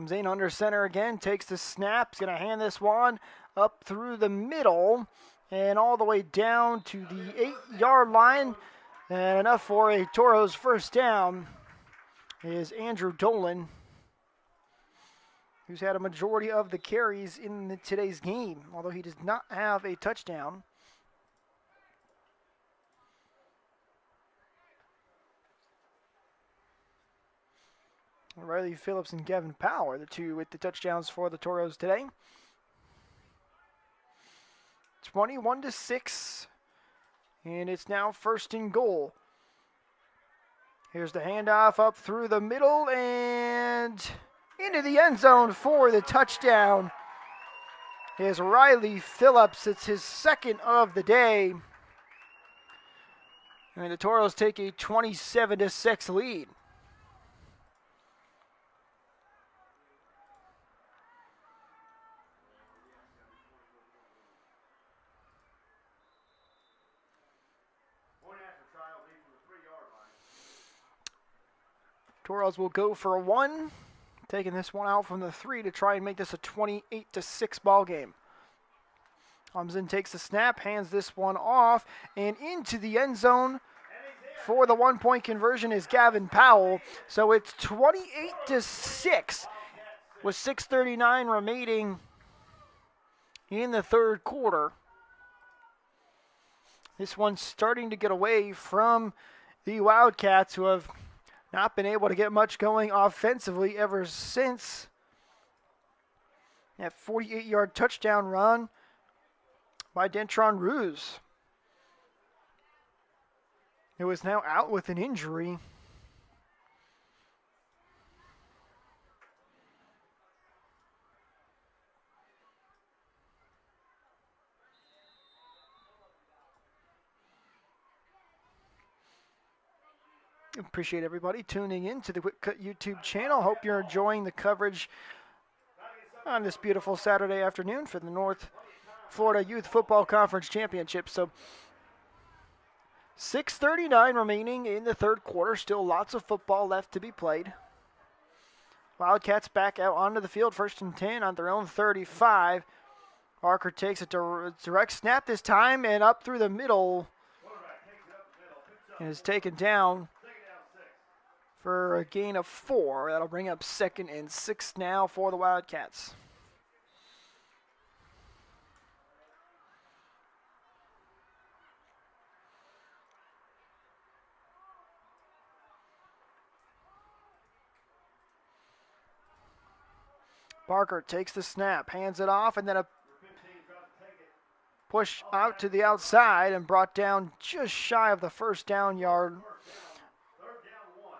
[SPEAKER 1] Zane under center again, takes the snap. He's going to hand this one up through the middle and all the way down to the 8-yard line. And enough for a Toros first down is Andrew Dolan, who's had a majority of the carries in today's game, although he does not have a touchdown. Riley Phillips and Gavin Powell are the two with the touchdowns for the Toros today. 21-6, and it's now 1st and goal. Here's the handoff up through the middle and into the end zone for the touchdown. Here's Riley Phillips. It's his 2nd of the day. And the Toros take a 27-6 lead. Toros will go for 1, taking this one out from the 3 to try and make this a 28-6 ball game. Umsen takes the snap, hands this one off, and into the end zone for the 1-point conversion is Gavin Powell. So it's 28-6 with 6:39 remaining in the third quarter. This one's starting to get away from the Wildcats, who have not been able to get much going offensively ever since that 48-yard touchdown run by Dentron Ruse, who is now out with an injury. Appreciate everybody tuning in to the Quick Cut YouTube channel. Hope you're enjoying the coverage on this beautiful Saturday afternoon for the North Florida Youth Football Conference Championship. So 6:39 remaining in the third quarter. Still lots of football left to be played. Wildcats back out onto the field, 1st and 10 on their own 35. Parker takes a direct snap this time and up through the middle and is taken down for a gain of 4. That'll bring up 2nd and 6 now for the Wildcats. Parker takes the snap, hands it off, and then a push out to the outside and brought down just shy of the first down yard.
[SPEAKER 2] Third down 1.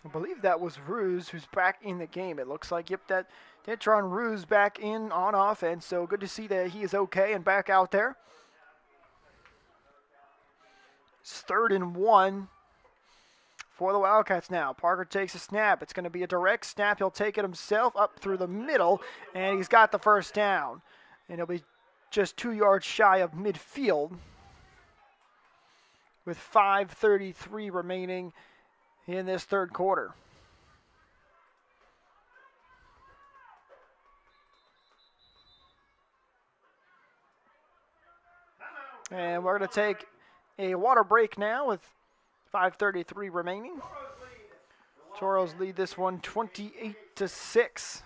[SPEAKER 1] I believe that was Ruse who's back in the game. It looks like, yep, that Detron Ruse back in on offense. So good to see that he is okay and back out there. It's 3rd and 1 for the Wildcats now. Parker takes a snap. It's going to be a direct snap. He'll take it himself up through the middle, and he's got the first down. And he'll be just 2 yards shy of midfield with 5:33 remaining in this third quarter. And we're going to take a water break now with 5:33 remaining. Toros lead this one 28-6.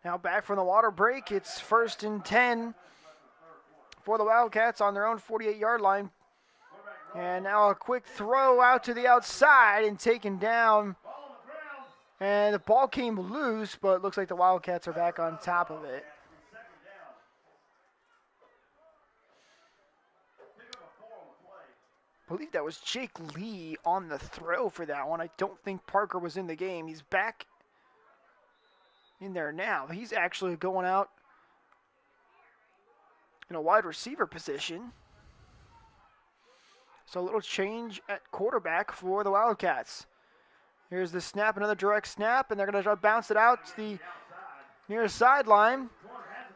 [SPEAKER 1] Now back from the water break, it's 1st and 10 for the Wildcats on their own 48-yard line. And now a quick throw out to the outside and taken down. And the ball came loose, but it looks like the Wildcats are back on top of it. I believe that was Jake Lee on the throw for that one. I don't think Parker was in the game. He's back in there now. He's actually going out in a wide receiver position. So a little change at quarterback for the Wildcats. Here's the snap, another direct snap, and they're going to bounce it out to the near sideline.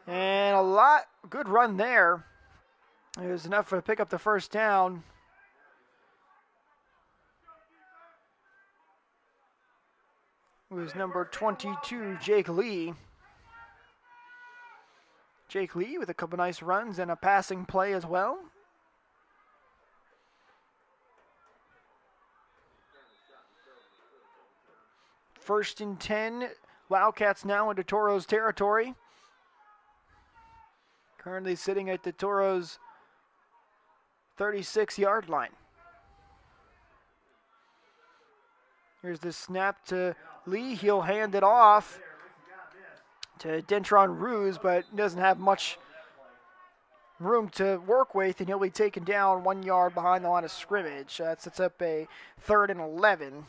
[SPEAKER 1] And a good run there. It was enough to pick up the first down. It was number 22, Jake Lee. Jake Lee with a couple nice runs and a passing play as well. First and 10, Wildcats now into Toros territory. Currently sitting at the Toros 36-yard line. Here's the snap to Lee. He'll hand it off to Detron Ruse, but doesn't have much room to work with, and he'll be taken down 1 yard behind the line of scrimmage. That sets up a 3rd and 11.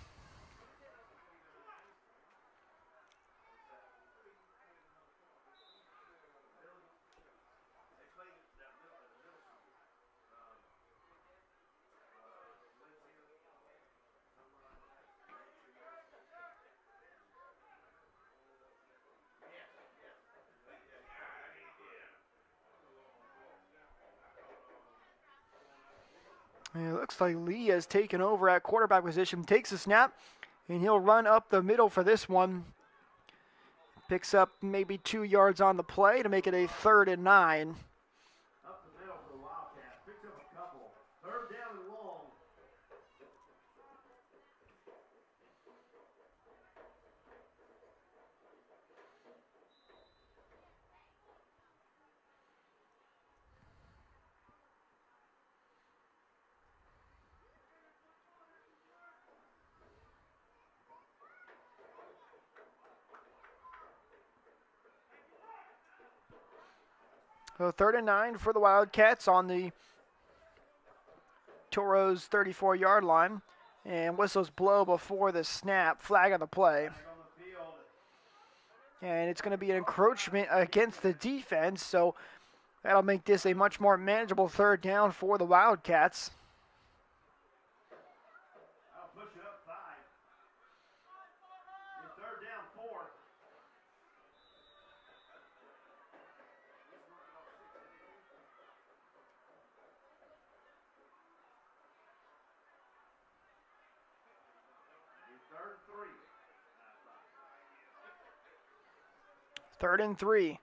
[SPEAKER 1] It looks like Lee has taken over at quarterback position, takes a snap, and he'll run up the middle for this one. Picks up maybe 2 yards on the play to make it a 3rd and 9.
[SPEAKER 2] Up the middle for the Wildcats. Picks up a couple. 3rd down and long.
[SPEAKER 1] So 3rd and 9 for the Wildcats on the Toros 34-yard line. And whistles blow before the snap. Flag on the play. And it's going to be an encroachment against the defense. So That'll make this a much more manageable third down for the Wildcats.
[SPEAKER 2] I'll push it up 5. Your third down 4. Your third 3.
[SPEAKER 1] 3rd and 3.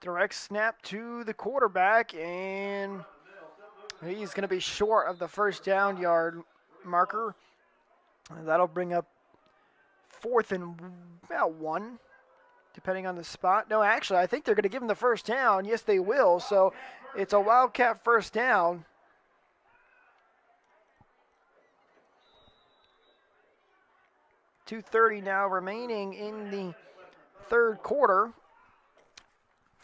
[SPEAKER 1] Direct snap to the quarterback, and he's going to be short of the first down yard marker. And that'll bring up 4th and about 1, depending on the spot. No, actually, I think they're going to give him the first down. Yes, they will. So it's a Wildcat first down. .230 now remaining in the third quarter.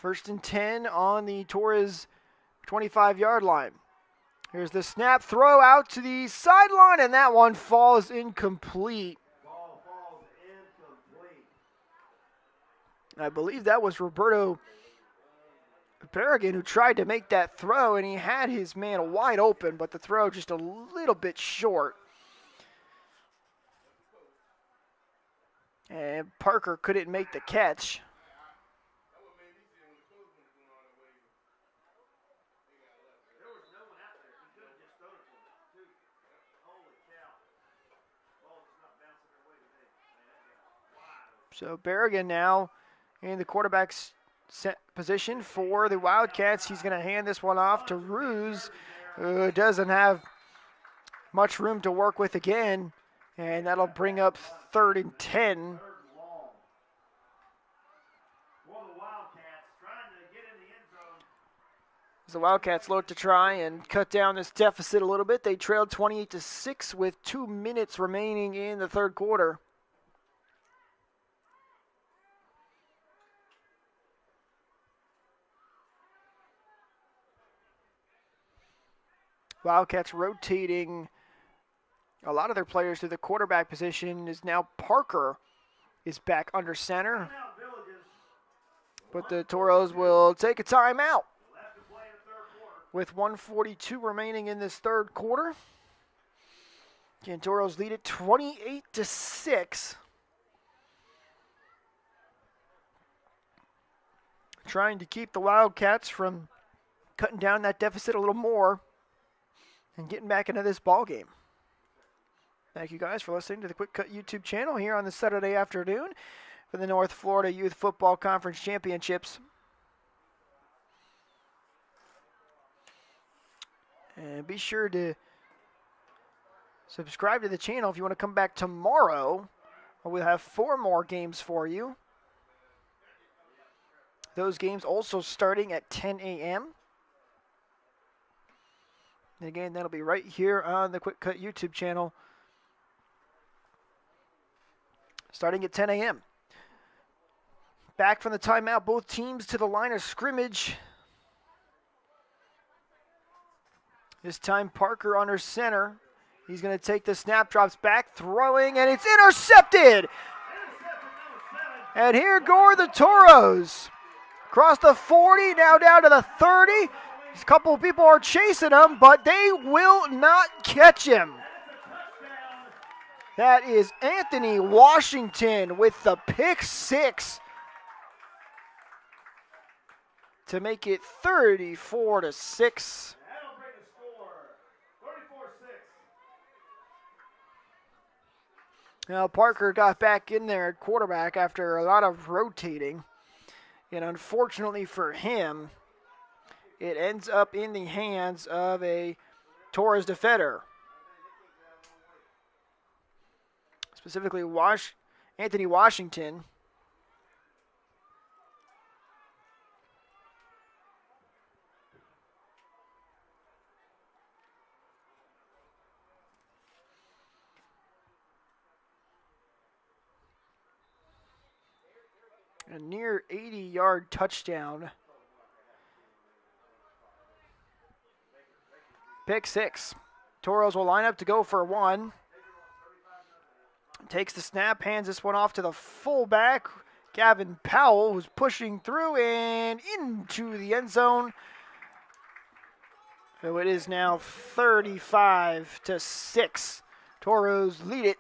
[SPEAKER 1] 1st and 10 on the Torres 25-yard line. Here's the snap, throw out to the sideline, and that one falls incomplete.
[SPEAKER 2] Ball falls incomplete.
[SPEAKER 1] I believe that was Roberto Berrigan who tried to make that throw, and he had his man wide open, but the throw just a little bit short. And Parker couldn't make the catch.
[SPEAKER 2] There was no one out there. He could have just thrown it to him, too. Holy cow. Ball's not bouncing their way today. Man, that guy's wide open.
[SPEAKER 1] So Berrigan now in the quarterback's set position for the Wildcats. He's going to hand this one off to Ruse, who doesn't have much room to work with again. And that'll bring up 3rd and 10.
[SPEAKER 2] Third and long. For the Wildcats, trying to get in the end zone.
[SPEAKER 1] As the Wildcats look to try and cut down this deficit a little bit. They trailed 28-6 with 2 minutes remaining in the third quarter. Wildcats rotating a lot of their players to the quarterback position. Is now Parker is back under center.
[SPEAKER 2] Timeout, Villages.
[SPEAKER 1] But the Toros will take a timeout
[SPEAKER 2] Left to play in the third quarter.
[SPEAKER 1] with 1:42 remaining in this third quarter. Again, Toros lead it 28-6. Trying to keep the Wildcats from cutting down that deficit a little more and getting back into this ball game. Thank you guys for listening to the Quick Cut YouTube channel here on this Saturday afternoon for the North Florida Youth Football Conference Championships. And be sure to subscribe to the channel if you want to come back tomorrow. We'll have 4 more games for you. Those games also starting at 10 a.m. And again, that'll be right here on the Quick Cut YouTube channel, starting at 10 a.m. Back from the timeout, both teams to the line of scrimmage. This time Parker under center. He's going to take the snap, drops back, throwing, and it's intercepted. And here go the Toros. Across the 40, now down to the 30. A couple of people are chasing him, but they will not catch him. That is Anthony Washington with the pick 6 to make it 34-6.
[SPEAKER 2] That'll bring the score 34-6.
[SPEAKER 1] Now Parker got back in there at quarterback after a lot of rotating. And unfortunately for him, it ends up in the hands of a Torres defender. Specifically, Anthony Washington. A near 80-yard touchdown. Pick 6. Toros will line up to go for 1. Takes the snap, hands this one off to the fullback. Gavin Powell, who's pushing through and into the end zone. So it is now 35-6. Toros lead it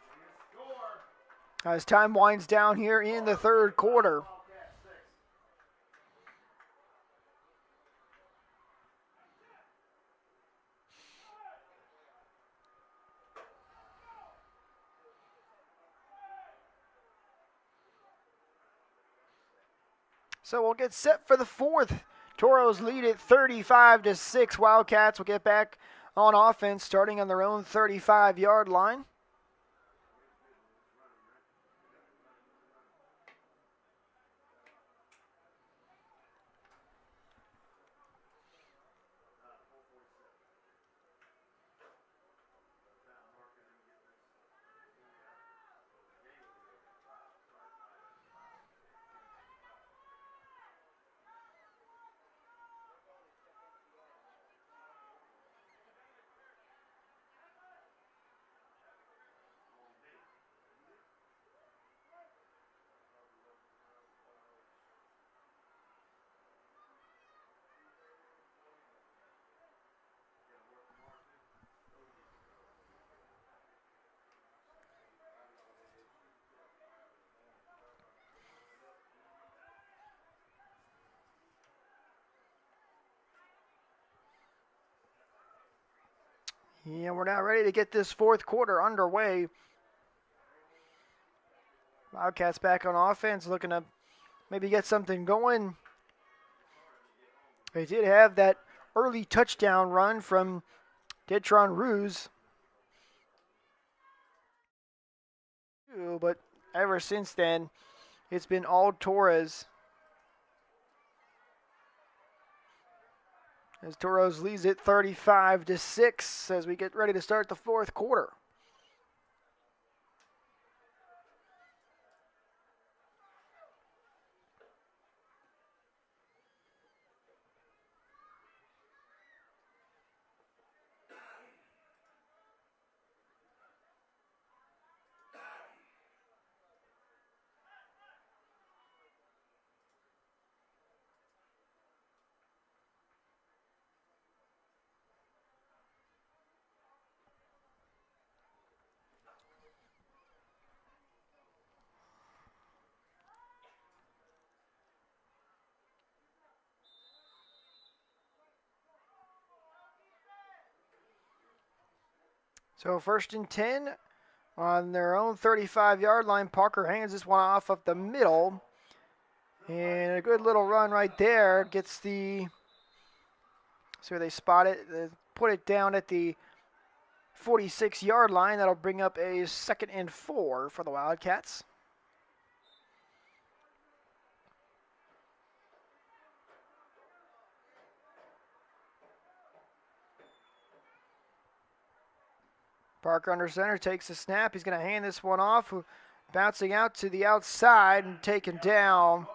[SPEAKER 1] as time winds down here in the third quarter. So we'll get set for the fourth. Toros lead it 35-6. Wildcats will get back on offense starting on their own 35-yard line. Yeah, we're now ready to get this fourth quarter underway. Wildcats back on offense, looking to maybe get something going. They did have that early touchdown run from Detron Ruse. But ever since then, it's been all Torres. As Toros leads it 35-6 as we get ready to start the fourth quarter. So 1st and 10 on their own 35-yard line. Parker hands this one off of the middle. And a good little run right there gets the, so they spot it, put it down at the 46-yard line. That'll bring up a 2nd and 4 for the Wildcats. Parker under center, takes the snap. He's going to hand this one off, bouncing out to the outside and taken down.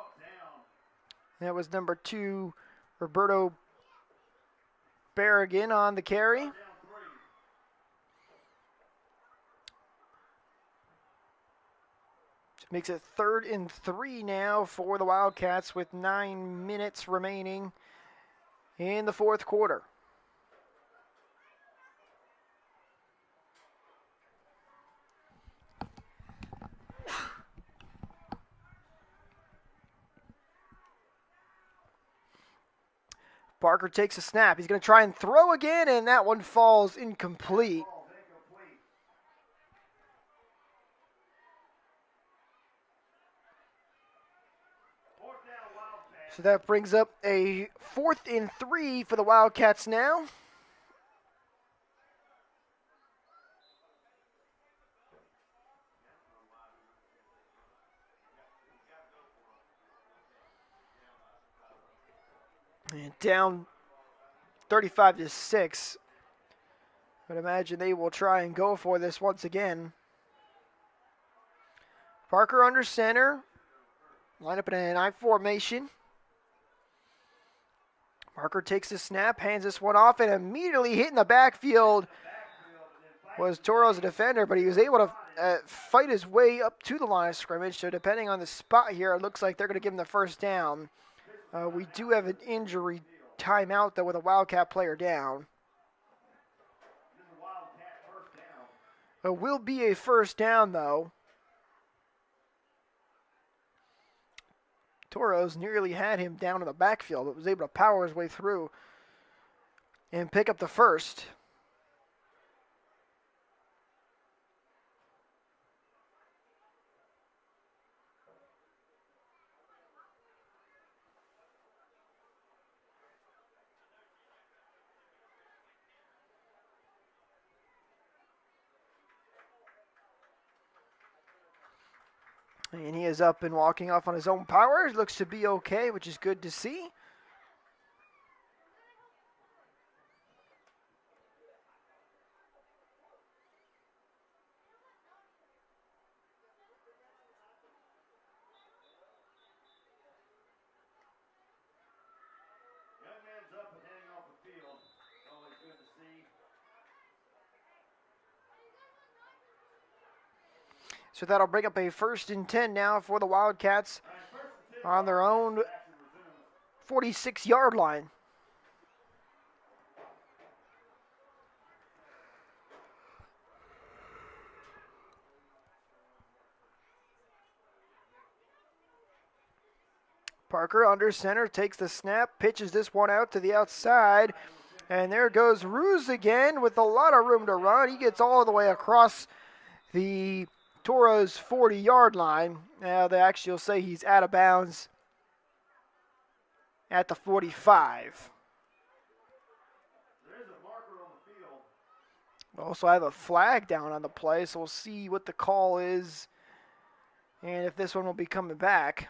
[SPEAKER 1] That was number 2, Roberto Berrigan on the carry. Makes it 3rd and 3 now for the Wildcats with 9 minutes remaining in the fourth quarter. Parker takes a snap. He's going to try and throw again, and that one falls incomplete. So that brings up a 4th and 3 for the Wildcats now. And down 35-6. I'd imagine they will try and go for this once again. Parker under center. Line up in an I formation. Parker takes the snap, hands this one off, and immediately hit in the backfield was Toros' defender, but he was able to fight his way up to the line of scrimmage. So depending on the spot here, it looks like they're going to give him the first down. We do have an injury timeout, though, with a Wildcat player down. It will be a first down, though. Toros nearly had him down in the backfield, but was able to power his way through and pick up the first. And he is up and walking off on his own power. Looks to be okay, which is good to see.
[SPEAKER 2] Young man's up and heading off the field. Always good to see.
[SPEAKER 1] So that'll bring up a 1st and 10 now for the Wildcats on their own 46-yard line. Parker under center, takes the snap, pitches this one out to the outside, and there goes Ruse again with a lot of room to run. He gets all the way across the Toros 40-yard line. Now they actually will say he's out of bounds at the 45.
[SPEAKER 2] There is a marker on the field.
[SPEAKER 1] We also have a flag down on the play, so we'll see what the call is and if this one will be coming back.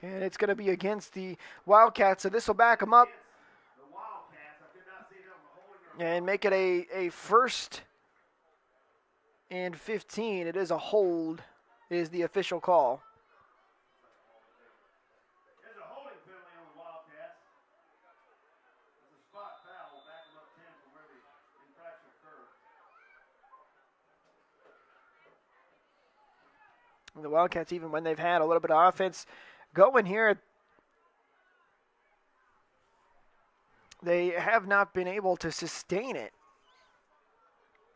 [SPEAKER 1] And it's going to be against the Wildcats, so this will back them up
[SPEAKER 2] The Wildcats, I could not see them holding or
[SPEAKER 1] and make it a 1st and 15. It is a hold, is the official call.
[SPEAKER 2] There's a holding penalty on the Wildcats. There's a spot foul, back them up 10 from where the infraction occurred.
[SPEAKER 1] And the Wildcats, even when they've had a little bit of offense going here, they have not been able to sustain it.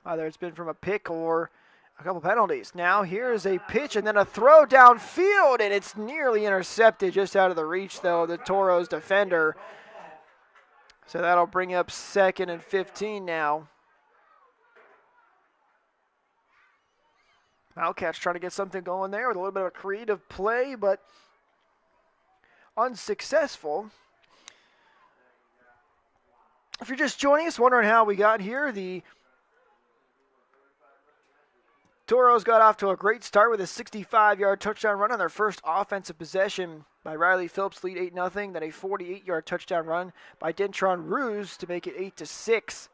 [SPEAKER 1] Either it's been from a pick or a couple penalties. Now here's a pitch and then a throw downfield, and it's nearly intercepted just out of the reach, though, of the Toros defender. So that'll bring up 2nd and 15 now. Wildcats trying to get something going there with a little bit of a creative play, but unsuccessful. If you're just joining us, wondering how we got here, the Toros got off to a great start with a 65-yard touchdown run on their first offensive possession by Riley Phillips, lead 8-0. Then a 48-yard touchdown run by Dentron Ruse to make it 8-6.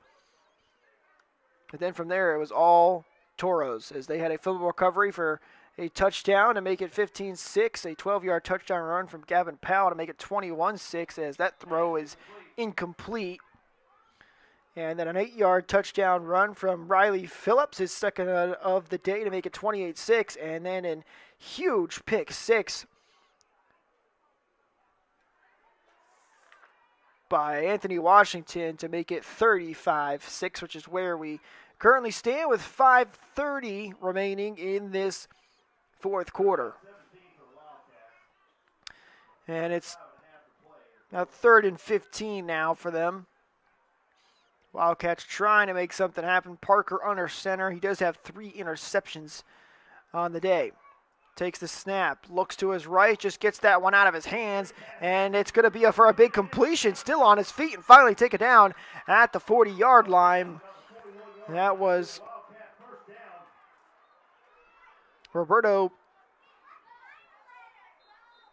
[SPEAKER 1] But then from there, it was all Toros as they had a fumble recovery for a touchdown to make it 15-6, a 12-yard touchdown run from Gavin Powell to make it 21-6 as that throw is incomplete. And then an 8-yard touchdown run from Riley Phillips, his second of the day, to make it 28-6. And then a huge pick six by Anthony Washington to make it 35-6, which is where we currently stand with 5:30 remaining in this 4th quarter. And it's now 3rd and 15 now for them. Wildcats trying to make something happen. Parker under center. He does have 3 interceptions on the day. Takes the snap, looks to his right, just gets that one out of his hands, and it's going to be for a big completion. Still on his feet and finally take it down at the 40-yard line. That was Roberto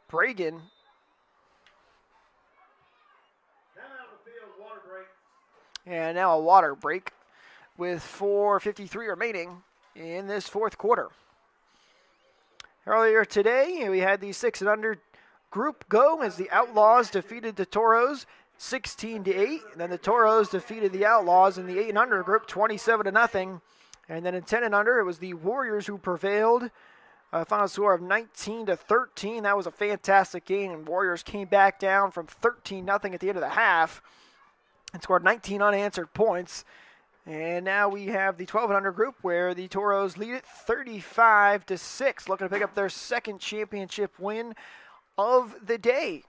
[SPEAKER 1] Bragan. And now a water break with 4:53 remaining in this 4th quarter. Earlier today, we had the 6 and under group go as the Outlaws defeated the Toros 16-8. And then the Toros defeated the Outlaws in the 8 and under group 27-0. And then in 10 and under, it was the Warriors who prevailed. Final score of 19-13. That was a fantastic game. And Warriors came back down from 13-0 at the end of the half and scored 19 unanswered points. And now we have the 12 and under group where the Toros lead it 35-6, looking to pick up their second championship win of the day.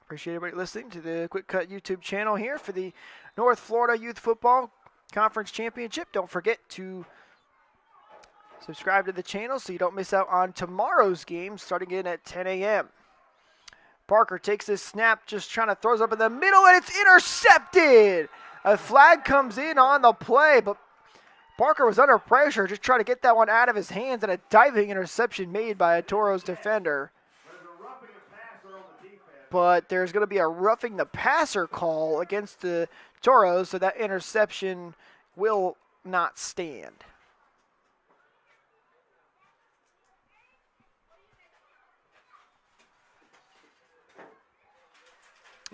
[SPEAKER 1] Appreciate everybody listening to the Quick Cut YouTube channel here for the North Florida Youth Football Conference Championship. Don't forget to subscribe to the channel so you don't miss out on tomorrow's game starting in at 10 a.m. Parker takes this snap, just trying to throws up in the middle, and it's intercepted. A flag comes in on the play, but Parker was under pressure, just trying to get that one out of his hands, and a diving interception made by a Toros defender. But there's going to be a roughing the passer call against the Toros, so that interception will not stand.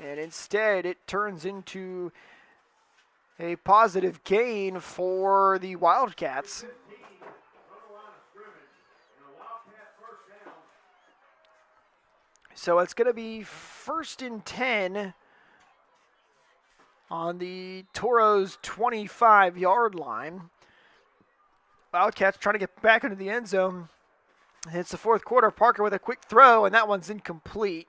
[SPEAKER 1] And instead, it turns into a positive gain for the Wildcats. So it's going to be 1st and 10 on the Toros 25-yard line. Wildcats trying to get back into the end zone. It's the fourth quarter. Parker with a quick throw, and that one's incomplete.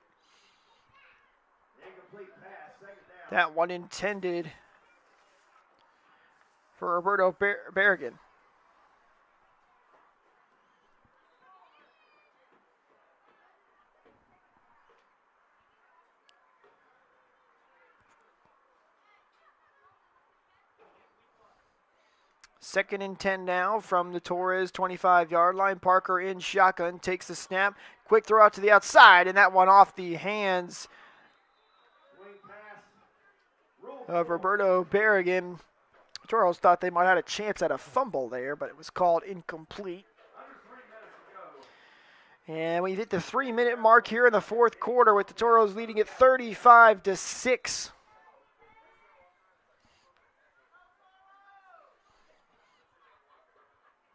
[SPEAKER 1] That one intended for Roberto Berrigan. Second and 10 now from the Torres 25-yard line. Parker in shotgun, takes the snap. Quick throw out to the outside, and that one off the hands of Roberto Berrigan. Toros thought they might have had a chance at a fumble there, but it was called incomplete. And we hit the 3-minute mark here in the fourth quarter with the Toros leading at 35-6.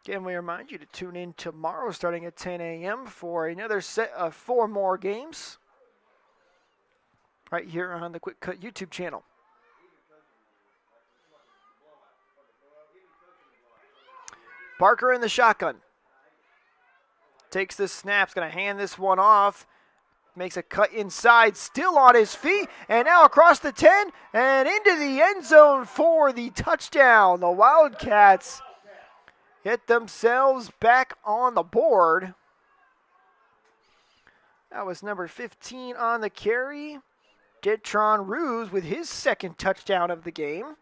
[SPEAKER 1] Again, we remind you to tune in tomorrow starting at 10 a.m. for another set of 4 more games right here on the Quick Cut YouTube channel. Parker in the shotgun. Takes the snap, going to hand this one off. Makes a cut inside, still on his feet, and now across the 10 and into the end zone for the touchdown. The Wildcats get themselves back on the board. That was number 15 on the carry. Detron Ruse with his second touchdown of the game.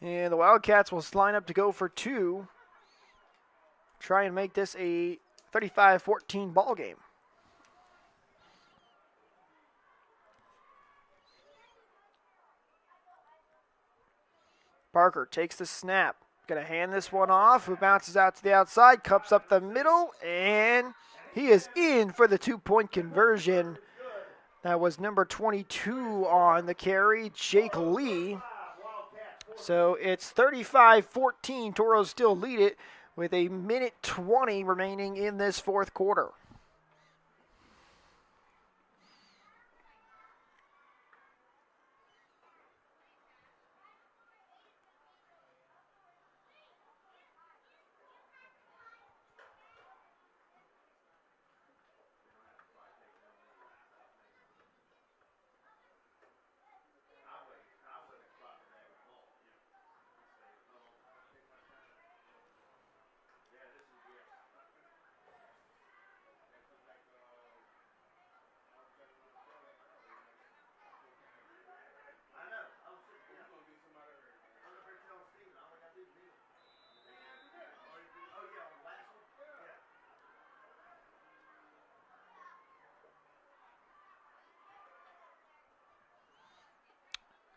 [SPEAKER 1] And the Wildcats will line up to go for 2. Try and make this a 35-14 ball game. Parker takes the snap. Going to hand this one off. Who bounces out to the outside, cups up the middle, and he is in for the 2-point conversion. That was number 22 on the carry, Jake Lee. So it's 35-14. Toros still lead it with a minute 20 remaining in this fourth quarter.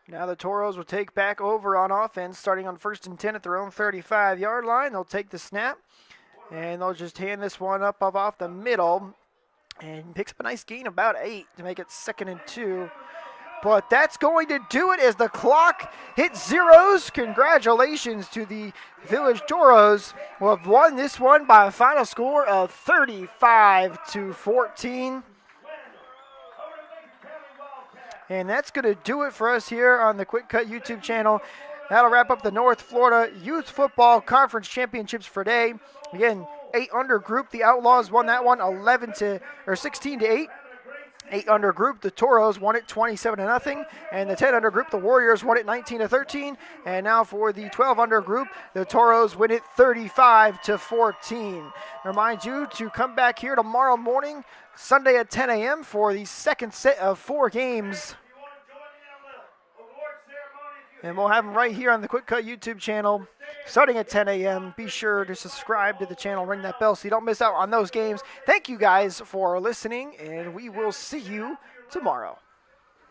[SPEAKER 1] Now the Toros will take back over on offense, starting on 1st and 10 at their own 35-yard line. They'll take the snap, and they'll just hand this one up off the middle, and picks up a nice gain, about 8, to make it 2nd and 2. But that's going to do it as the clock hits zeros. Congratulations to the Village Toros, who have won this one by a final score of 35-14. And that's going to do it for us here on the Quick Cut YouTube channel. That'll wrap up the North Florida Youth Football Conference Championships for today. Again, 8 under group. The Outlaws won that one 16-8. 8 under group, the Toros won it 27-0, and the 10 under group, the Warriors won it 19-13. And now for the 12 under group, the Toros win it 35-14. Remind you to come back here tomorrow morning, Sunday at 10 a.m. for the second set of 4 games. And we'll have them right here on the Quick Cut YouTube channel starting at 10 a.m. Be sure to subscribe to the channel, ring that bell so you don't miss out on those games. Thank you guys for listening, and we will see you tomorrow.